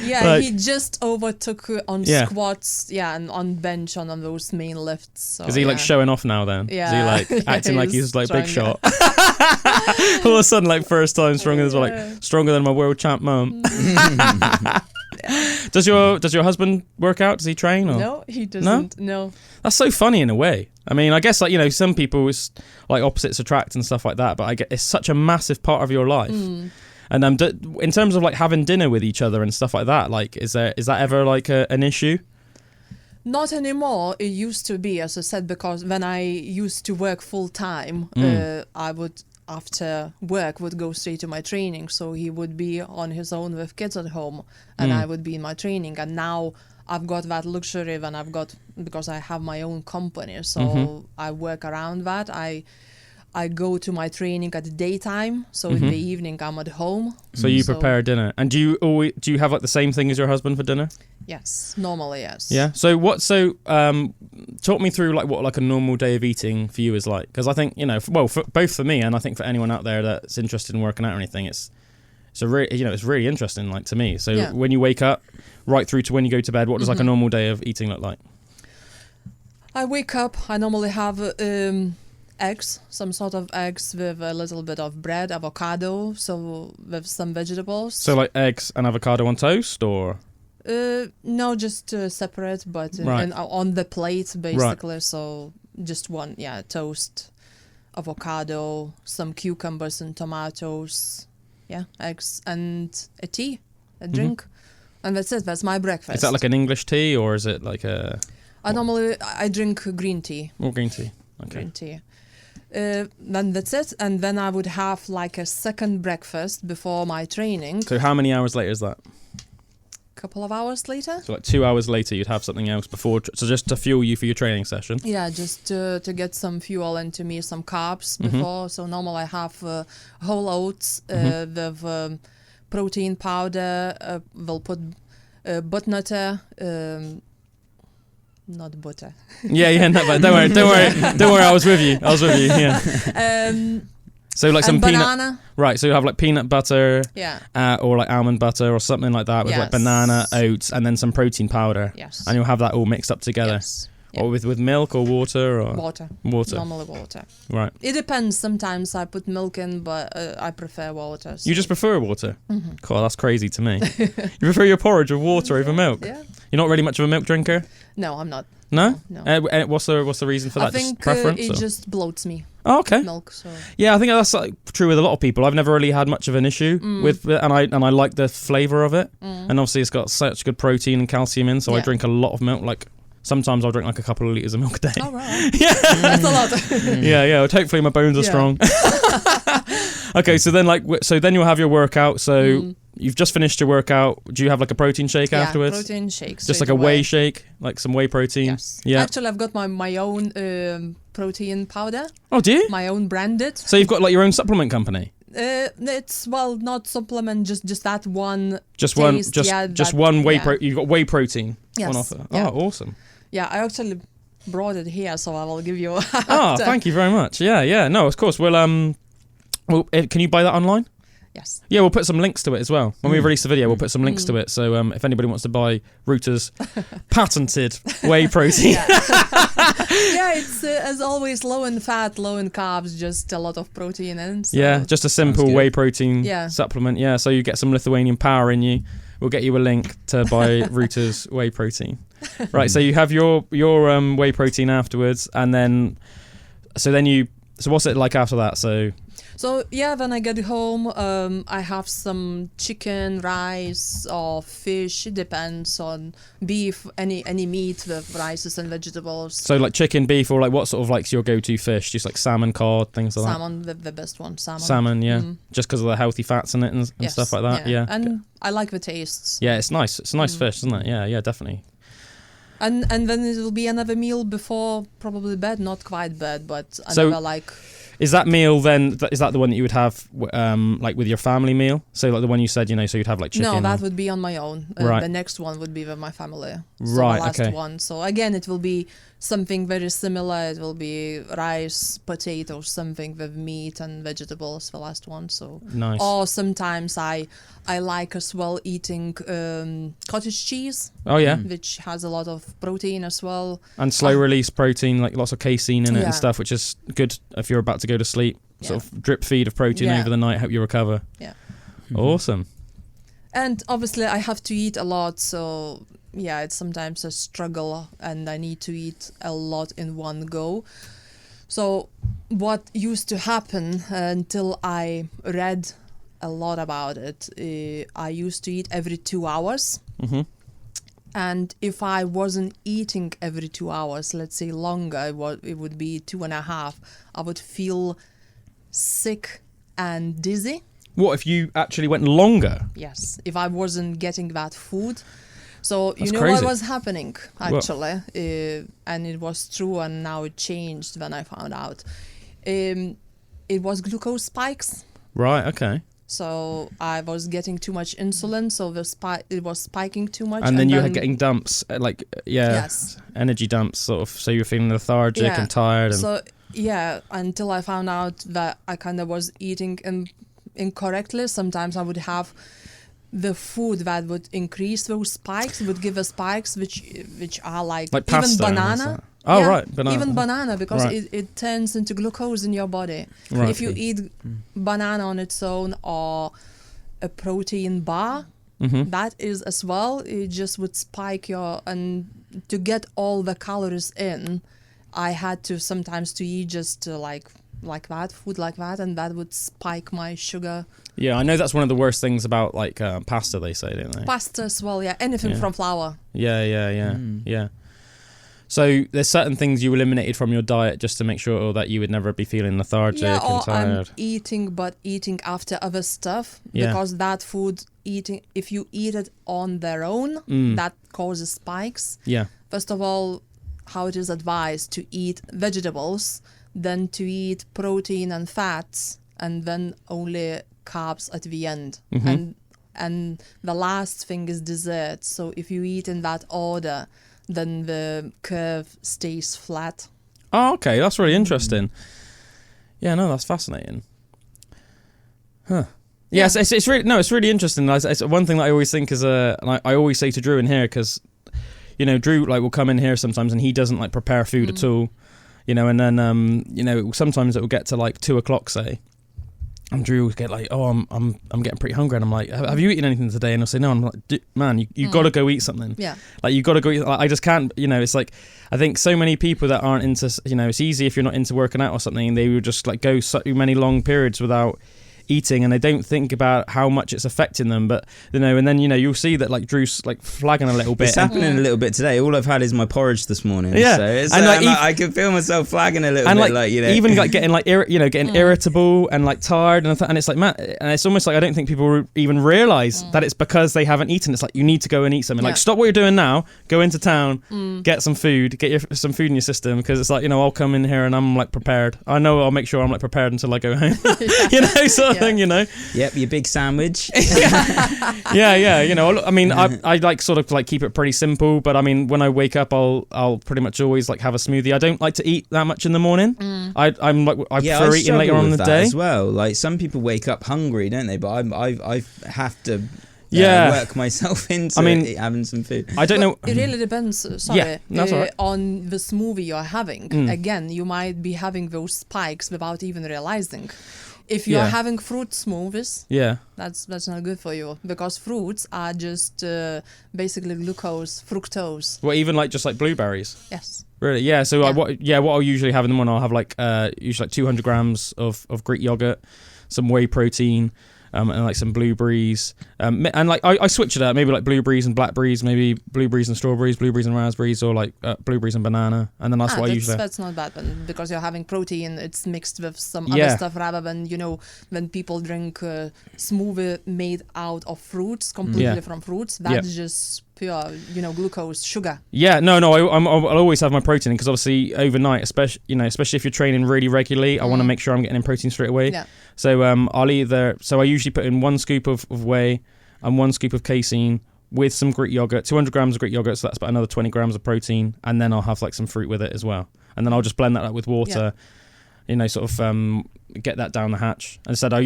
Yeah, like, he just overtook on squats, and on bench, on those main lifts. So, is he like showing off now then? Yeah. Is he like acting like he's like stronger. big shot? All of a sudden, like first time stronger than like stronger than my world champ mum. Does your husband work out? Does he train? Or? No, he doesn't. No. That's so funny in a way. I mean, I guess like, you know, some people it's like opposites attract and stuff like that, but I get it's such a massive part of your life. And in terms of like having dinner with each other and stuff like that, like is that ever like an issue? Not anymore. It used to be, as I said, because when I used to work full time, I would after work would go straight to my training. So he would be on his own with kids at home, and I would be in my training. And now I've got that luxury because I have my own company, so I work around that. I go to my training at the daytime, so in the evening I'm at home. So you prepare dinner, and do you have like the same thing as your husband for dinner? Yes, normally yes. Yeah. So talk me through like what like a normal day of eating for you is like, because I think, you know, both for me and I think for anyone out there that's interested in working out or anything, it's really interesting like to me. So when you wake up right through to when you go to bed, what does like a normal day of eating look like? I wake up, I normally have eggs, some sort of eggs with a little bit of bread, avocado, so with some vegetables. So like eggs and avocado on toast, or? No, just separate, but on the plate basically. Right. So just one, toast, avocado, some cucumbers and tomatoes, eggs and a tea, a drink, and that's it. That's my breakfast. Is that like an English tea, or is it like a? I drink green tea. Oh, green tea. Okay. Green tea. Then that's it, and then I would have like a second breakfast before my training. So how many hours later is that? Couple of hours later. So like 2 hours later you'd have something else before, so just to fuel you for your training session. Yeah, just to get some fuel into me, some carbs before. So normally I have whole oats with protein powder. We'll put butter. Not butter. No, but don't worry. I was with you. Yeah. So like some banana. Right, so you have like peanut butter, or like almond butter or something like that with like banana, oats, and then some protein powder. Yes. And you'll have that all mixed up together. Yes. Or with milk or water or water. Normally water. Right. It depends. Sometimes I put milk in, but I prefer water. So. You just prefer water? God, that's crazy to me. You prefer your porridge with water over milk? Yeah. You're not really much of a milk drinker? No, I'm not. No? No. What's the reason for that? I think just preference? It just bloats me. Oh, okay. Milk. So. Yeah, I think that's like true with a lot of people. I've never really had much of an issue with it, and I like the flavour of it. And obviously it's got such good protein and calcium in, so I drink a lot of milk. Like sometimes I'll drink like a couple of litres of milk a day. Oh, right. Yeah. That's a lot. Yeah. Hopefully my bones are strong. Okay, so then you'll have your workout. So you've just finished your workout. Do you have like a protein shake afterwards? Yeah, protein shake. Just like a whey shake, like some whey protein. Yes. Yeah. Actually, I've got my own protein powder. Oh, do you? My own branded. So you've got like your own supplement company? It's not supplement, just that one. Just taste, one whey protein. You've got whey protein on offer. Yeah. Oh, awesome. Yeah, I actually brought it here, so I will give you. Thank you very much. Yeah. No, of course. Well, can you buy that online? Yes. Yeah, we'll put some links to it as well. When we release the video, we'll put some links to it. So if anybody wants to buy Ruta's patented whey protein. Yeah, it's as always low in fat, low in carbs, just a lot of protein in. So. Yeah, just a simple whey protein supplement. Yeah, so you get some Lithuanian power in you. We'll get you a link to buy Ruta's whey protein. Right, so you have your whey protein afterwards, and then you So what's it like after that? So yeah, when I get home, I have some chicken, rice, or fish. It depends on beef, any meat with rices and vegetables. So like chicken, beef, or like what sort of like your go-to fish? Just like salmon, cod, things like salmon, the best one. Salmon, yeah. Just because of the healthy fats in it and yes, stuff like that. Yeah. And I like the tastes. Yeah, it's nice. It's a nice fish, isn't it? Yeah, definitely. And then it will be another meal before probably bed, not quite bed, but another Is that meal then? Is that the one that you would have, like with your family meal? So like the one you said, so you'd have like chicken. No, that would be on my own. Right. The next one would be with my family. So right. The last okay. one. So again, it will be something very similar. It will be rice, potatoes, something with meat and vegetables. The last one. So nice. Or sometimes I like as well eating cottage cheese. Oh yeah. Which has a lot of protein as well. And slow release protein, like lots of casein in it and stuff, which is good if you're about to go to sleep. Sort of drip feed of protein over the night, help you recover. Yeah. Awesome. And obviously I have to eat a lot, so yeah, it's sometimes a struggle and I need to eat a lot in one go. So what used to happen until I read a lot about it, I used to eat every 2 hours. Mm-hmm. And if I wasn't eating every 2 hours, let's say longer, it would be 2.5, I would feel sick and dizzy. What if you actually went longer? Yes, if I wasn't getting that food. So That's you know crazy. what was happening actually, and it was true, and now it changed when I found out. It was glucose spikes. Right. Okay. So I was getting too much insulin, so it was spiking too much. And then you were getting dumps, yes, energy dumps, sort of. So you were feeling lethargic and tired. And so until I found out that I kind of was eating incorrectly. Sometimes I would have the food that would increase those spikes, would give us spikes, which are like even pasta banana. Oh, right, banana. Even banana, because right. it turns into glucose in your body. Right. If you eat banana on its own or a protein bar, that is as well, it just would spike and to get all the calories in, I had to sometimes to eat just like that, food like that, and that would spike my sugar. Yeah, I know that's one of the worst things about like pasta, they say, don't they? Pasta as well, anything from flour. Yeah. So there's certain things you eliminated from your diet just to make sure that you would never be feeling lethargic and tired. I'm eating after other stuff, because that food if you eat it on their own, that causes spikes. Yeah. First of all, how it is advised to eat vegetables, then to eat protein and fats, and then only carbs at the end. And the last thing is dessert. So if you eat in that order, then the curve stays flat. Oh, okay. That's really interesting. Yeah, no, that's fascinating. Huh. Yes, it's really interesting. It's one thing that I always think is I always say to Drew in here, because Drew will come in here sometimes and he doesn't prepare food at all, and then sometimes it will get to 2:00, say, and Drew will get I'm getting pretty hungry, and I'm like, have you eaten anything today? And I'll say no. I'm like, man, you got to go eat something. Yeah. You got to go eat. I just can't. It's like, I think so many people that aren't into. It's easy if you're not into working out or something. They would just go so many long periods without eating, and they don't think about how much it's affecting them. But and then you'll see that Drew's flagging a little bit. It's happening a little bit today. All I've had is my porridge this morning. Yeah, so it's, and I can feel myself flagging a little bit. Even getting getting irritable and tired, and it's like, man, and it's almost like I don't think people even realize that it's because they haven't eaten. It's like, you need to go and eat something. Stop what you're doing now, go into town, get some food, get some food in your system, because it's like, I'll come in here and I'm prepared. I know I'll make sure I'm prepared until I go home. Sort of thing, Yep, your big sandwich. yeah. I mean, I sort of keep it pretty simple, but I mean, when I wake up, I'll pretty much always have a smoothie. I don't like to eat that much in the morning. I prefer eating later on in the day as well. Some people wake up hungry, don't they? But I have to work myself into having some food. I don't know. It really depends. On the smoothie you're having. Again, you might be having those spikes without even realizing. If you're having fruit smoothies, that's not good for you, because fruits are just basically glucose, fructose. Well, even just blueberries. Yes. Really? Yeah. So what I'll usually have in the morning, I'll have usually 200 grams of Greek yogurt, some whey protein, and like some blueberries. And like I switch it up, maybe like blueberries and blackberries, maybe blueberries and strawberries, blueberries and raspberries, or like blueberries and banana. And then that's what I usually. That's not bad, but because you're having protein, it's mixed with some other stuff rather than, when people drink smoothie made out of fruits, completely from fruits, that's just pure, glucose, sugar. Yeah, no, I'll always have my protein because obviously overnight, especially if you're training really regularly, I want to make sure I'm getting in protein straight away. Yeah. So I usually put in 1 scoop of whey and 1 scoop of casein with some Greek yogurt, 200 grams of Greek yogurt, so that's about another 20 grams of protein, and then I'll have like some fruit with it as well. And then I'll just blend that up with water, sort of get that down the hatch. And said I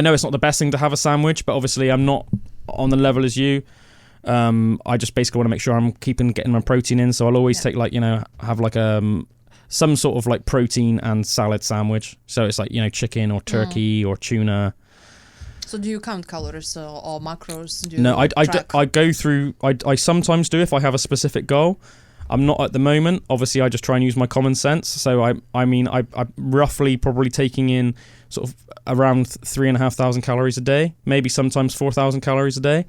know it's not the best thing to have a sandwich, but obviously I'm not on the level as you. I just basically want to make sure I'm getting my protein in, so I'll always take have like some sort of like protein and salad sandwich. So it's like chicken or turkey or tuna. So do you count calories or macros? No, I go through. I sometimes do if I have a specific goal. I'm not at the moment. Obviously, I just try and use my common sense. So I'm roughly probably taking in sort of around 3,500 calories a day, maybe sometimes 4,000 calories a day.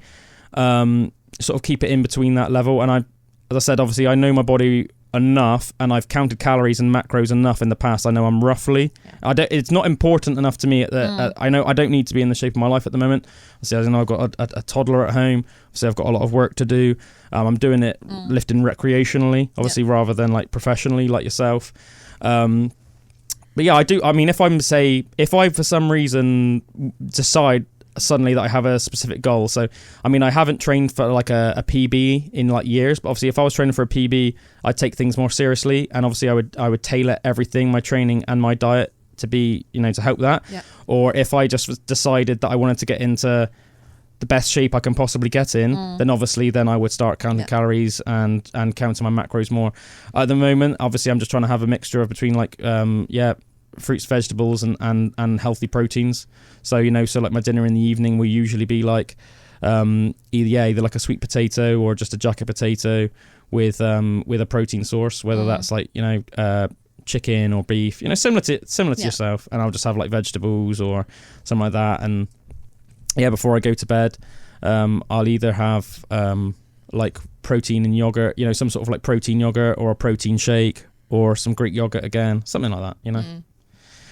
Sort of keep it in between that level. And as I said, obviously I know my body enough, and I've counted calories and macros enough in the past. I know I'm roughly. It's not important enough to me that I know I don't need to be in the shape of my life at the moment. Obviously, I know I've got a toddler at home. Obviously, I've got a lot of work to do. I'm doing it lifting recreationally, obviously, rather than like professionally, like yourself. But yeah, I do. I mean, if I for some reason decide suddenly that I have a specific goal. So, I mean, I haven't trained for like a PB in like years, but obviously if I was training for a PB, I'd take things more seriously. And obviously I would tailor everything, my training and my diet to be, to help that. Yeah. Or if I just decided that I wanted to get into the best shape I can possibly get in, then obviously then I would start counting calories and counting my macros more. At the moment, obviously I'm just trying to have a mixture of between like, fruits, vegetables, and healthy proteins. So so like my dinner in the evening will usually be like either like a sweet potato or just a jacket potato with a protein source, whether that's like chicken or beef, similar to yourself. And I'll just have like vegetables or something like that. And before I go to bed, I'll either have like protein and yogurt, some sort of like protein yogurt or a protein shake or some Greek yogurt again, something like that,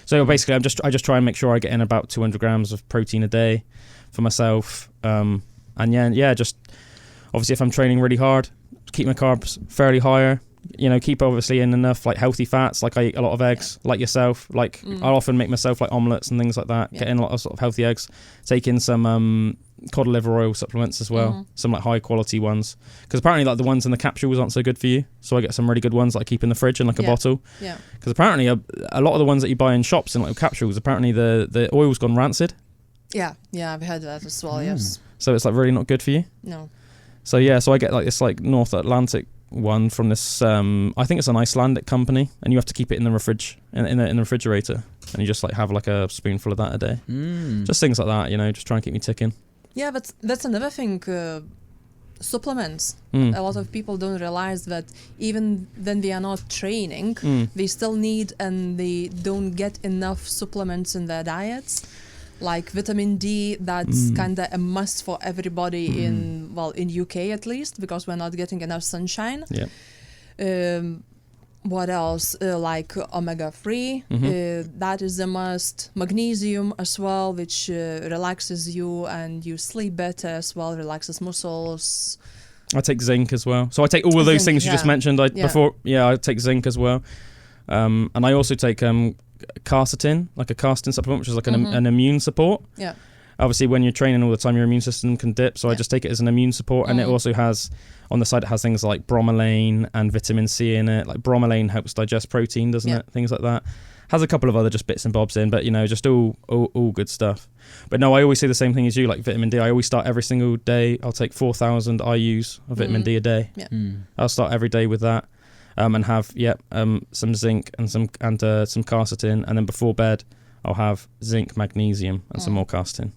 So basically, I just try and make sure I get in about 200 grams of protein a day for myself. And just obviously if I'm training really hard, keep my carbs fairly higher. Keep obviously in enough like healthy fats. Like I eat a lot of eggs, like yourself. Like I'll often make myself like omelets and things like that. Get in a lot of sort of healthy eggs. Take in some cod liver oil supplements as well. Some like high quality ones, because apparently like the ones in the capsules aren't so good for you. So I get some really good ones that I keep in the fridge in like a bottle. Yeah. Because apparently a lot of the ones that you buy in shops in like capsules, apparently the oil's gone rancid. Yeah, I've heard that as well. Yes. So it's like really not good for you. No. So so I get like this like North Atlantic one from this I think it's an Icelandic company, and you have to keep it in the in the refrigerator, and you just like have like a spoonful of that a day. Just things like that, just try and keep me ticking. Yeah, but that's another thing, supplements. A lot of people don't realize that even when they are not training, they still need and they don't get enough supplements in their diets. Like vitamin D, that's kind of a must for everybody in UK at least, because we're not getting enough sunshine. Yeah. What else? Like omega-3, that is a must. Magnesium as well, which relaxes you and you sleep better as well, relaxes muscles. I take zinc as well. So I take all of those things you just mentioned. I take zinc as well. And I also take quercetin, like a quercetin supplement, which is like an immune support. Yeah. Obviously, when you're training all the time, your immune system can dip. So I just take it as an immune support. And it also has, on the side, it has things like bromelain and vitamin C in it. Like bromelain helps digest protein, doesn't it? Things like that. Has a couple of other just bits and bobs in, but, just all good stuff. But no, I always say the same thing as you, like vitamin D. I always start every single day. I'll take 4,000 IUs of vitamin D a day. Yeah. I'll start every day with that. And have some zinc and some quercetin, and then before bed I'll have zinc, magnesium, and some more quercetin.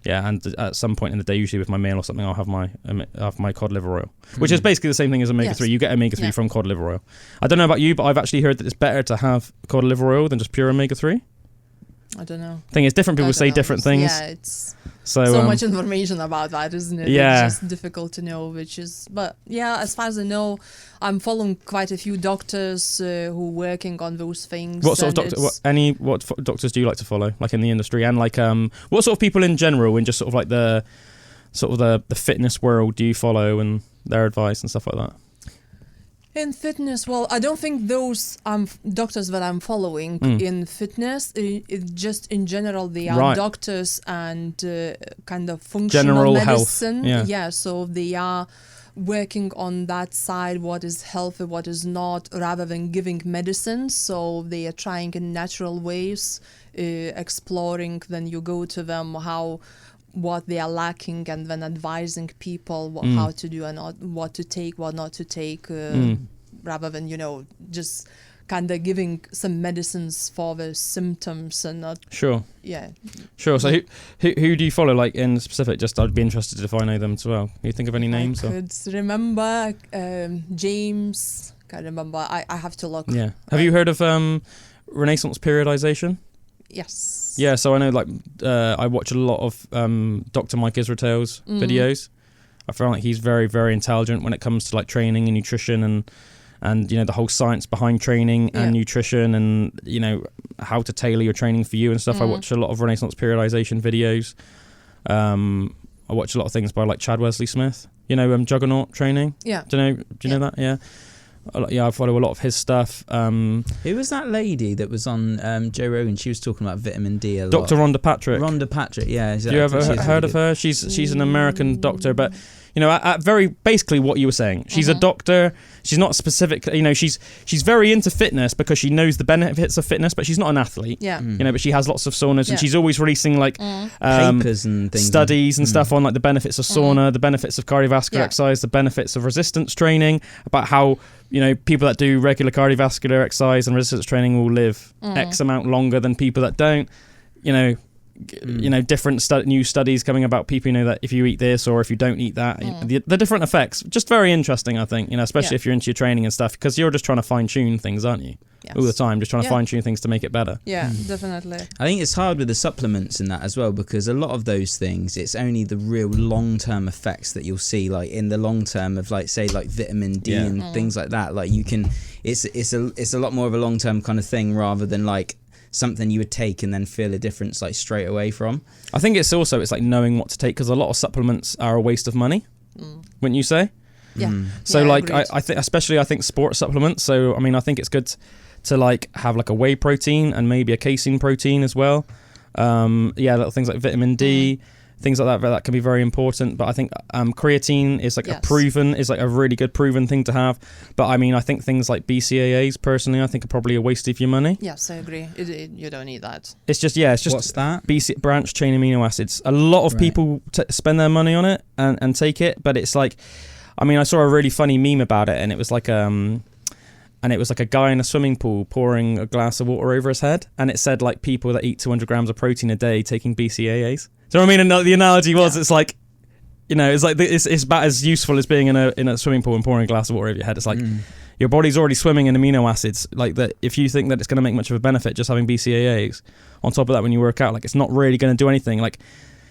Yeah, and at some point in the day, usually with my meal or something, I'll have my cod liver oil, which is basically the same thing as omega-3. You get omega-3 from cod liver oil. I don't know about you, but I've actually heard that it's better to have cod liver oil than just pure omega-3. I don't know. Thing is, different people say different things. Yeah, it's so much information about that, isn't it? Yeah. It's just difficult to know but yeah, as far as I know, I'm following quite a few doctors who are working on those things. What sort of what doctors do you like to follow, like in the industry, and like what sort of people in general, in just sort of like the fitness world, do you follow and their advice and stuff like that? In fitness, well, I don't think those doctors that I'm following in fitness, just in general, they are doctors and kind of functional general medicine. Health. Yeah, so they are working on that side, what is healthy, what is not, rather than giving medicine. So they are trying in natural ways, exploring, then you go to them, what they are lacking, and then advising people how to do and what to take, what not to take, rather than just kind of giving some medicines for the symptoms and not. Sure. Yeah. Sure. So who do you follow, like in specific? Just I'd be interested if I know them as well. Can you think of any names? I could remember James. Can't remember. I have to look. Yeah. Have you heard of Renaissance periodization? Yes. Yeah, so I know, like, I watch a lot of Dr. Mike Israel's videos. I feel like he's very, very intelligent when it comes to like training and nutrition and the whole science behind training and nutrition and how to tailor your training for you and stuff. I watch a lot of Renaissance periodization videos. I watch a lot of things by like Chad Wesley Smith. Juggernaut training. Yeah. Do you know that? Yeah. Yeah, I follow a lot of his stuff. Who was that lady that was on Joe Rogan? She was talking about vitamin D a lot. Dr. Rhonda Patrick. Rhonda Patrick, yeah. Have you ever heard of her? She's an American doctor, but at very basically what you were saying. She's a doctor. She's not specific. She's very into fitness because she knows the benefits of fitness, but she's not an athlete. Yeah. But she has lots of saunas, and she's always releasing like papers and things, studies and stuff on like the benefits of sauna, the benefits of cardiovascular exercise, the benefits of resistance training, about how people that do regular cardiovascular exercise and resistance training will live X amount longer than people that don't. Different new studies coming about people, that if you eat this or if you don't eat that, the different effects. Just very interesting, I think, especially if you're into your training and stuff, because you're just trying to fine tune things, aren't you? Yes. All the time, just trying to fine tune things to make it better. Yeah, definitely. I think it's hard with the supplements and that as well, because a lot of those things, it's only the real long-term effects that you'll see, like in the long term of like, say, like vitamin D and things like that. Like you can, it's a lot more of a long-term kind of thing rather than like something you would take and then feel a difference like straight away from. I think it's like knowing what to take, because a lot of supplements are a waste of money, wouldn't you say? Yeah. So like I think especially sports supplements. So I mean I think it's good to like have like a whey protein and maybe a casein protein as well. Little things like vitamin D. Things like that can be very important, but I think creatine is like a really good proven thing to have. But I mean, I think things like BCAAs, personally, I think are probably a waste of your money. Yes, I agree. You don't need that. It's just what's that? Branched chain amino acids. A lot of people spend their money on it and take it, but it's like, I mean, I saw a really funny meme about it, and it was like a guy in a swimming pool pouring a glass of water over his head, and it said like people that eat 200 grams of protein a day taking BCAAs. So I mean, the analogy was, it's like, it's like it's about as useful as being in a swimming pool and pouring a glass of water over your head. It's like your body's already swimming in amino acids. Like that, if you think that it's going to make much of a benefit just having BCAAs on top of that when you work out, like it's not really going to do anything. Like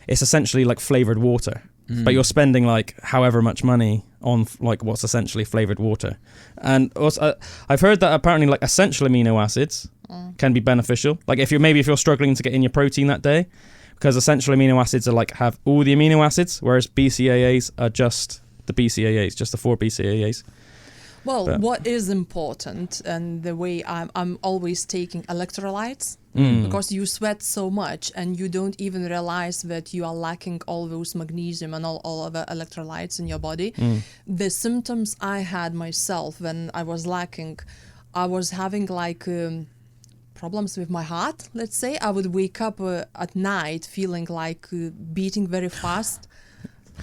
it's essentially like flavored water, but you're spending like however much money on like what's essentially flavored water. And also, I've heard that apparently like essential amino acids can be beneficial. Like if you're struggling to get in your protein that day, because essential amino acids are like have all the amino acids, whereas BCAAs are just the BCAAs, just the 4 BCAAs. Well, what is important, and the way I'm always taking electrolytes, because you sweat so much and you don't even realize that you are lacking all those magnesium and all other electrolytes in your body. The symptoms I had myself when I was lacking, I was having like problems with my heart, let's say. I would wake up at night feeling like beating very fast.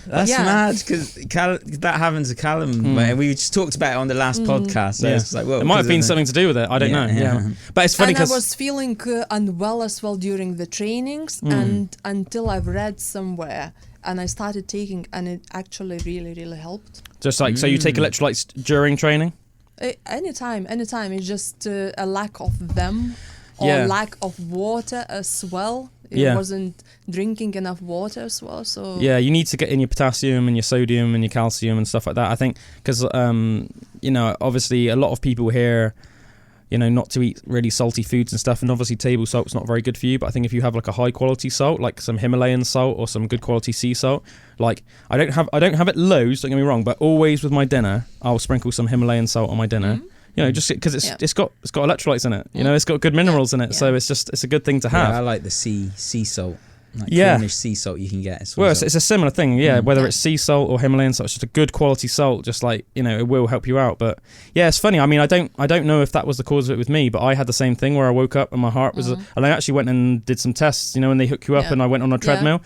That's mad, because that happened to Calum. And we just talked about it on the last podcast. So it's just like, well, it might have been something to do with it. I don't know. Yeah. But it's funny because I was feeling unwell as well during the trainings, and until I've read somewhere, and I started taking, and it actually really, really helped. Just like, so you take electrolytes during training? Anytime. It's just a lack of them, or lack of water as well. It wasn't drinking enough water as well. So you need to get in your potassium and your sodium and your calcium and stuff like that. I think because obviously a lot of people here, not to eat really salty foods and stuff, and obviously table salt's not very good for you, but I think if you have like a high quality salt, like some Himalayan salt or some good quality sea salt, like I don't have it loads, don't get me wrong, but always with my dinner I'll sprinkle some Himalayan salt on my dinner. Just because it's got electrolytes in it, it's got good minerals in it, so it's a good thing to have. I like the sea salt. Like Cornish sea salt you can get. Well, it's a similar thing, whether it's sea salt or Himalayan salt, it's just a good quality salt, just like, it will help you out. But yeah, it's funny. I mean, I don't know if that was the cause of it with me, but I had the same thing where I woke up and my heart was, and I actually went and did some tests, when they hook you up, and I went on a treadmill.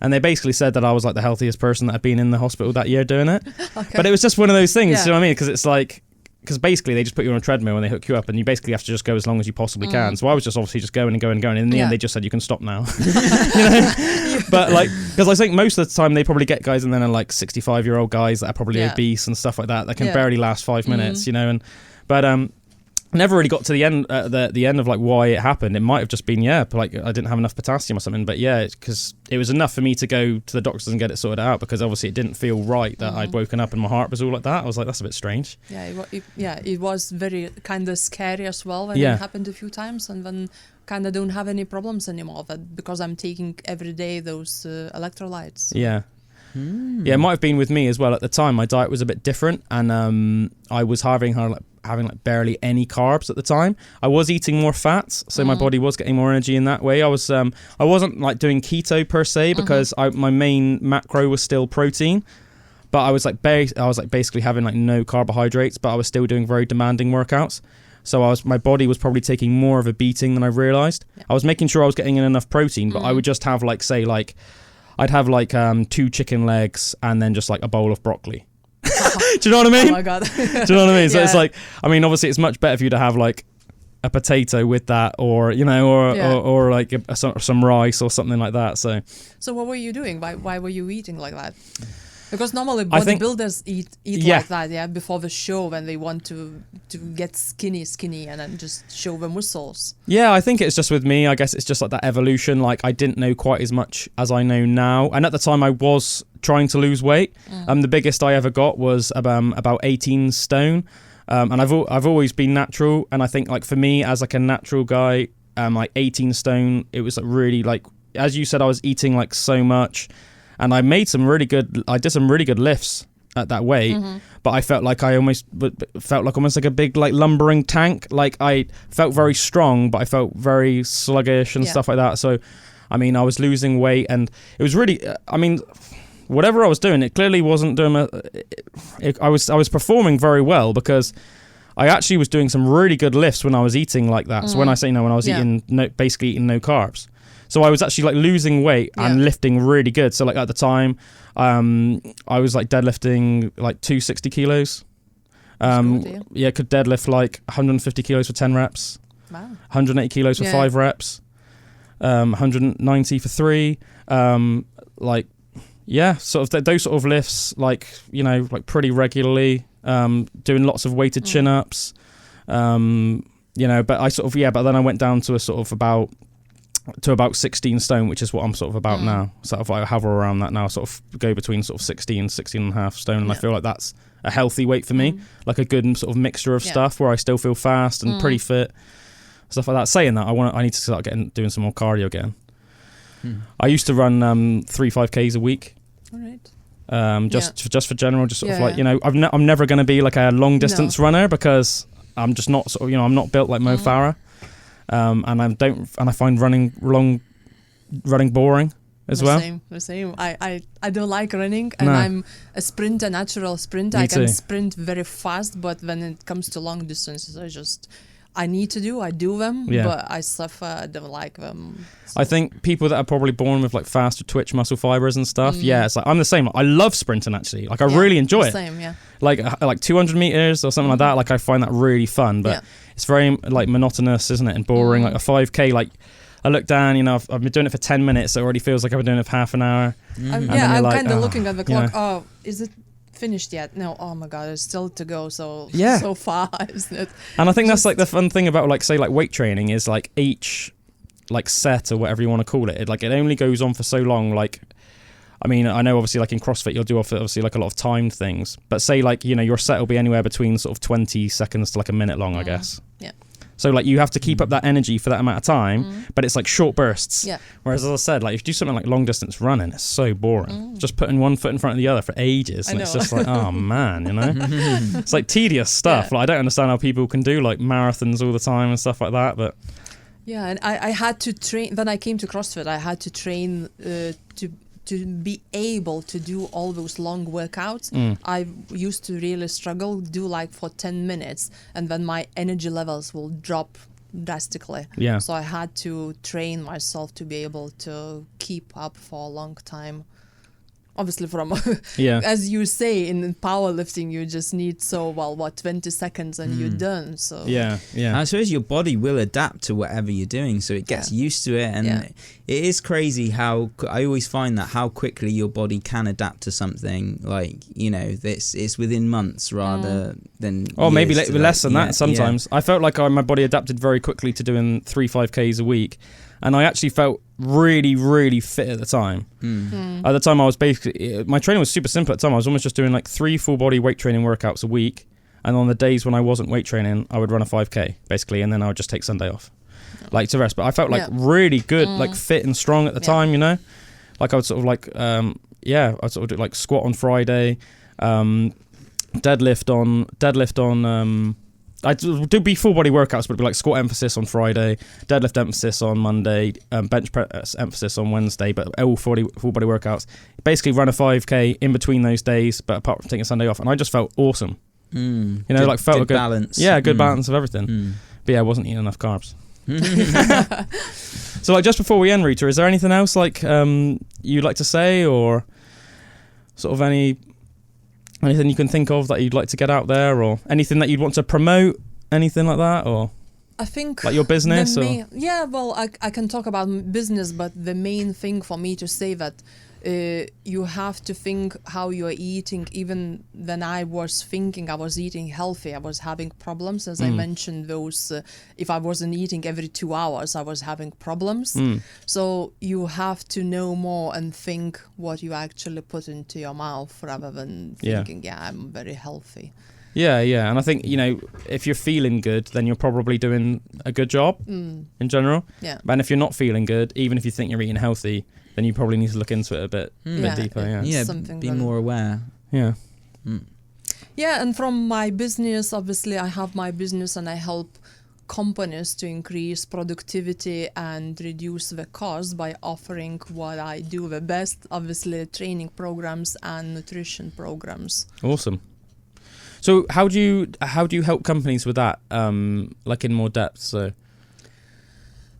And they basically said that I was like the healthiest person that had been in the hospital that year doing it. Okay. But it was just one of those things, you know what I mean? Because it's like, because basically they just put you on a treadmill and they hook you up, and you basically have to just go as long as you possibly can. So I was just obviously just going and going and going. And in the end, they just said, you can stop now. But like, because I think most of the time they probably get guys in there like 65-year-old guys that are probably obese and stuff like that can barely last 5 minutes, but never really got to the end the end of like why it happened. It might have just been like I didn't have enough potassium or something, but because it was enough for me to go to the doctors and get it sorted out, because obviously it didn't feel right that I'd woken up and my heart was all like that. I was like, that's a bit strange. It was very kind of scary as well when it happened a few times, and then kind of don't have any problems anymore because I'm taking every day those electrolytes. Yeah, it might have been with me as well. At the time my diet was a bit different, and I was having like barely any carbs at the time. I was eating more fats, so my body was getting more energy in that way. I wasn't like doing keto per se, because my main macro was still protein, but I was like basically having like no carbohydrates, but I was still doing very demanding workouts. So my body was probably taking more of a beating than I realized. I was making sure I was getting in enough protein, but I would just have like, say, like I'd have like 2 chicken legs and then just like a bowl of broccoli. Do you know what I mean? Oh my God. Do you know what I mean? So it's like, I mean, obviously it's much better for you to have like a potato with that, or or like some rice or something like that. So what were you doing? Why were you eating like that? Because normally bodybuilders eat like that, before the show, when they want to get skinny and then just show the muscles. Yeah, I think it's just with me. I guess it's just like that evolution. Like I didn't know quite as much as I know now, and at the time I was trying to lose weight. The biggest I ever got was about 18 stone, and I've always been natural. And I think like for me as like a natural guy, like 18 stone, it was like really like, as you said, I was eating like so much. And I did some really good lifts at that weight, but I felt like almost like a big like lumbering tank. Like I felt very strong, but I felt very sluggish and stuff like that. So, I mean, I was losing weight, and it was really, whatever I was doing, it clearly wasn't doing. I was performing very well, because I actually was doing some really good lifts when I was eating like that. So when I say when I was basically eating no carbs. So I was actually like losing weight and lifting really good. So like at the time, I was like deadlifting like 260 kilos. Could deadlift like 150 kilos for 10 reps. Wow. 180 kilos for 5 reps. 190 for 3. Sort of those sort of lifts, like, like pretty regularly, doing lots of weighted chin-ups. But I sort of, but then I went down to a sort of about 16 stone, which is what I'm sort of about now. Sort of I hover around that now, sort of go between sort of 16 and a half stone, and I feel like that's a healthy weight for me, like a good sort of mixture of stuff where I still feel fast and pretty fit, stuff like that. Saying that, I need to start doing some more cardio again. I used to run 3 5Ks a week. All right. Just for general, just sort of like, I'm never going to be like a long distance runner, because I'm just not sort of, I'm not built like Mo Farah. And I find running boring as well. The same. I don't like running, and I'm a natural sprinter. I can sprint very fast, but when it comes to long distances, I need to do. I do them, Yeah. but I suffer. I don't like them. I think people that are probably born with like faster twitch muscle fibers and stuff. Yeah, it's like I'm the same. I love sprinting actually. Like I really enjoy it. Same, yeah. Like 200 meters or something like that. Like I find that really fun, but it's very like monotonous, isn't it, and boring. Like a 5K, like I look down, you know, I've been doing it for 10 minutes. It already feels like I've been doing it for half an hour. I'm like, kind of looking at the clock. Oh, is it finished yet? No. Oh my God, there's still to go. So far, isn't it? And I think that's like the fun thing about like say like weight training is like each like set or whatever you want to call it. It only goes on for so long. Like, I mean, I know obviously like in CrossFit you'll do obviously like a lot of timed things, but say like, you know, your set will be anywhere between sort of 20 seconds to like a minute long, I guess. Yeah. So like you have to keep up that energy for that amount of time, but it's like short bursts. Yeah. Whereas as I said, like if you do something like long distance running, it's so boring. Just putting one foot in front of the other for ages, and it's just like, oh man, you know, it's like tedious stuff. Yeah. Like I don't understand how people can do like marathons all the time and stuff like that, but. Yeah, and I had to train. When I came to CrossFit, I had to train to be able to do all those long workouts. I used to really struggle, do like for 10 minutes, and then my energy levels will drop drastically. Yeah. So I had to train myself to be able to keep up for a long time. Obviously, from as you say, in powerlifting, you just need 20 seconds and you're done. So yeah. I suppose your body will adapt to whatever you're doing, so it gets used to it, and it is crazy how I always find that how quickly your body can adapt to something. Like, you know, it's within months rather than maybe less than that sometimes. I felt like my body adapted very quickly to doing 3 5Ks a week. And I actually felt really, really fit at the time. At the time, I was basically... My training was super simple at the time. I was almost just doing like 3 full-body weight training workouts a week. And on the days when I wasn't weight training, I would run a 5K, basically. And then I would just take Sunday off, like to rest. But I felt like really good, like fit and strong at the time, you know? Like I would sort of like... I'd sort of do like squat on Friday, deadlift on I do be full body workouts, but it'd be like squat emphasis on Friday, deadlift emphasis on Monday, bench press emphasis on Wednesday, but all full body workouts. Basically run a 5K in between those days, but apart from taking Sunday off, and I just felt awesome. You know, like felt good a good balance. Yeah, good balance of everything. But yeah, I wasn't eating enough carbs. So like just before we end, Ruta, is there anything else like you'd like to say, or sort of anything you can think of that you'd like to get out there, or anything that you'd want to promote, anything like that, or I think like your business? I can talk about business, but the main thing for me to say that you have to think how you're eating. Even when I was thinking I was eating healthy, I was having problems, as I mentioned those. If I wasn't eating every 2 hours, I was having problems. So you have to know more and think what you actually put into your mouth rather than thinking, I'm very healthy. Yeah, and I think, you know, if you're feeling good, then you're probably doing a good job in general. Yeah. And if you're not feeling good, even if you think you're eating healthy, then you probably need to look into it a bit deeper. Be more aware. Yeah. Yeah, and from my business, obviously I have my business and I help companies to increase productivity and reduce the cost by offering what I do the best, obviously training programs and nutrition programs. Awesome. So how do you help companies with that, like in more depth?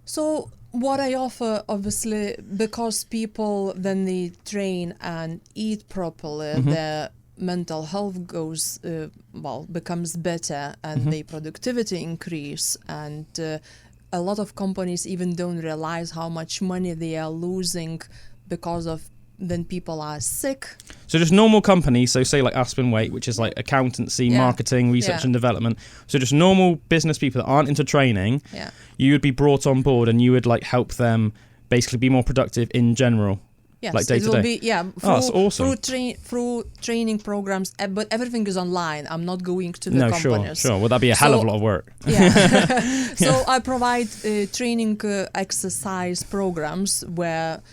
So what I offer, obviously, because people, when they train and eat properly, their mental health becomes better, and their productivity increase. And a lot of companies even don't realize how much money they are losing because of then people are sick. So just normal companies, so say like Aspen Waite, which is like accountancy, marketing, research and development. So just normal business people that aren't into training, you would be brought on board and you would like help them basically be more productive in general. Yes, like day to day. That's awesome. Through training programs, but everything is online. I'm not going to the companies. Sure. Well, that'd be a hell of a lot of work. Yeah. So I provide training exercise programs where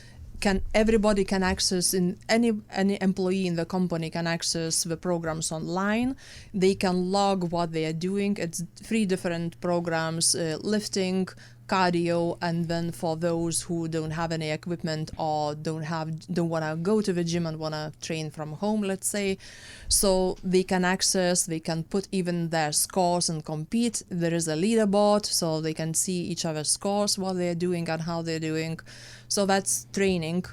everybody can access, in any employee in the company can access the programs online. They can log what they are doing. It's 3 different programs: lifting, cardio, and then for those who don't have any equipment or don't want to go to the gym and want to train from home, let's say, so they can put even their scores and compete. There is a leaderboard, so they can see each other's scores, what they're doing and how they're doing. So that's training.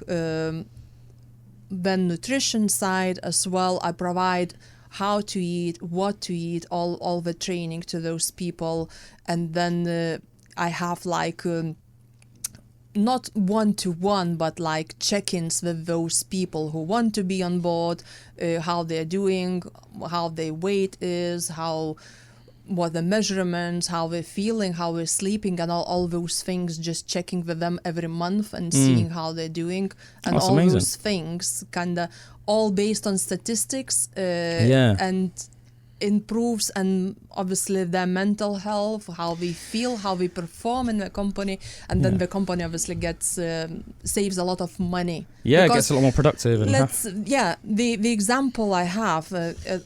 Then nutrition side as well, I provide how to eat, what to eat, all the training to those people. And then I have like not one-to-one, but like check-ins with those people who want to be on board, how they're doing, how their weight is, what the measurements, how they're feeling, how they're sleeping, and all those things, just checking with them every month and seeing how they're doing. And That's all amazing. those things kind of all based on statistics and improves, and obviously their mental health, how they feel, how they perform in the company, and then the company obviously gets saves a lot of money. Yeah, it gets a lot more productive. And the example I have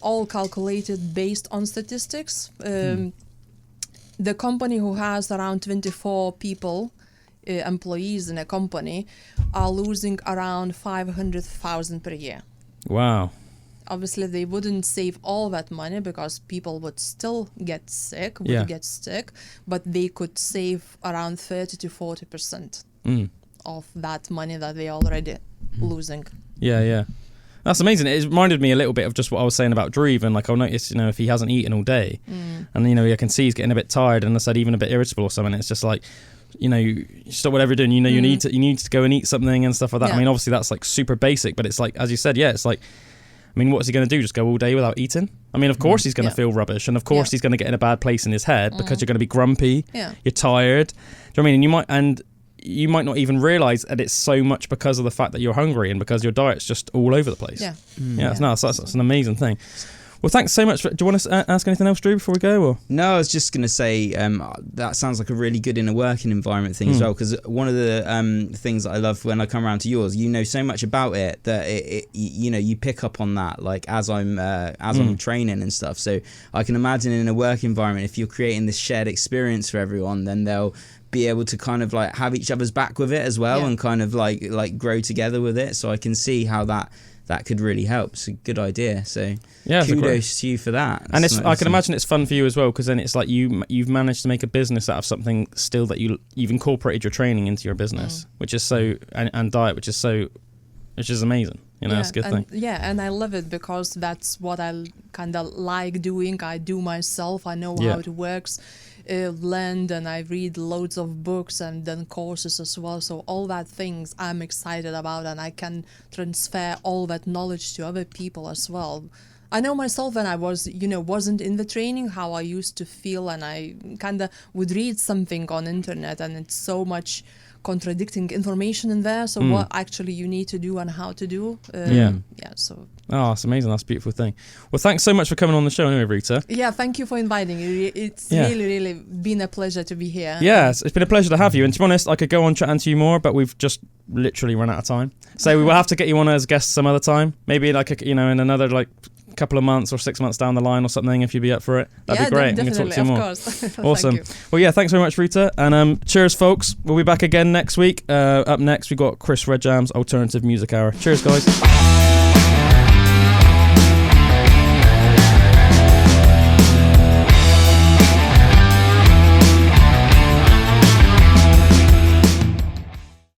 all calculated based on statistics. The company who has around 24 people, employees in a company, are losing around 500,000 per year. Wow. Obviously, they wouldn't save all that money because people would still get sick, but they could save around 30 to 40% of that money that they're already losing. Yeah. That's amazing. It reminded me a little bit of just what I was saying about Drew. Even like I'll notice, if he hasn't eaten all day, and I can see he's getting a bit tired, and I said even a bit irritable or something. It's just like, you stop whatever you're doing. You need to go and eat something and stuff like that. Yeah. I mean, obviously that's like super basic, but it's like, as you said, it's like, I mean, what is he going to do? Just go all day without eating? I mean, of course he's going to feel rubbish, and of course he's going to get in a bad place in his head because you're going to be grumpy. Yeah. You're tired. Do you know what I mean? And you might not even realise that it's so much because of the fact that you're hungry and because your diet's just all over the place. Yeah. That's an amazing thing. Well, thanks so much. Do you want to ask anything else, Drew, before we go? Or? No, I was just going to say that sounds like a really good inner working environment thing as well, because one of the things that I love when I come around to yours, you know so much about it that you pick up on that, like as I'm training and stuff. So I can imagine in a work environment, if you're creating this shared experience for everyone, then they'll be able to kind of like have each other's back with it as well, and kind of like grow together with it. So I can see how that could really help. It's a good idea. So kudos to you for that. And I can imagine it's fun for you as well, because then it's like you've managed to make a business out of something still that you've incorporated your training into your business, which is so, and diet, which is amazing. It's a good thing. Yeah, and I love it because that's what I kind of like doing. I do myself. I know how it works. Lend, and I read loads of books and then courses as well. So all that things I'm excited about, and I can transfer all that knowledge to other people as well. I know myself when I was, wasn't in the training, how I used to feel, and I kind of would read something on internet, and it's so much contradicting information in there. So what actually you need to do and how to do. So. Oh, it's amazing. That's a beautiful thing. Well, thanks so much for coming on the show anyway, Ruta. Yeah, thank you for inviting me. It's really been a pleasure to be here. Yeah, it's been a pleasure to have you. And to be honest, I could go on chatting to you more, but we've just literally run out of time. So we will have to get you on as a guest some other time. Maybe like, in another like couple of months or 6 months down the line or something, if you'd be up for it. That'd be great. Definitely, we can talk to you more. Course. Awesome. Well, yeah, thanks very much, Ruta. And cheers, folks. We'll be back again next week. Up next, we've got Chris Redjam's Alternative Music Hour. Cheers, guys.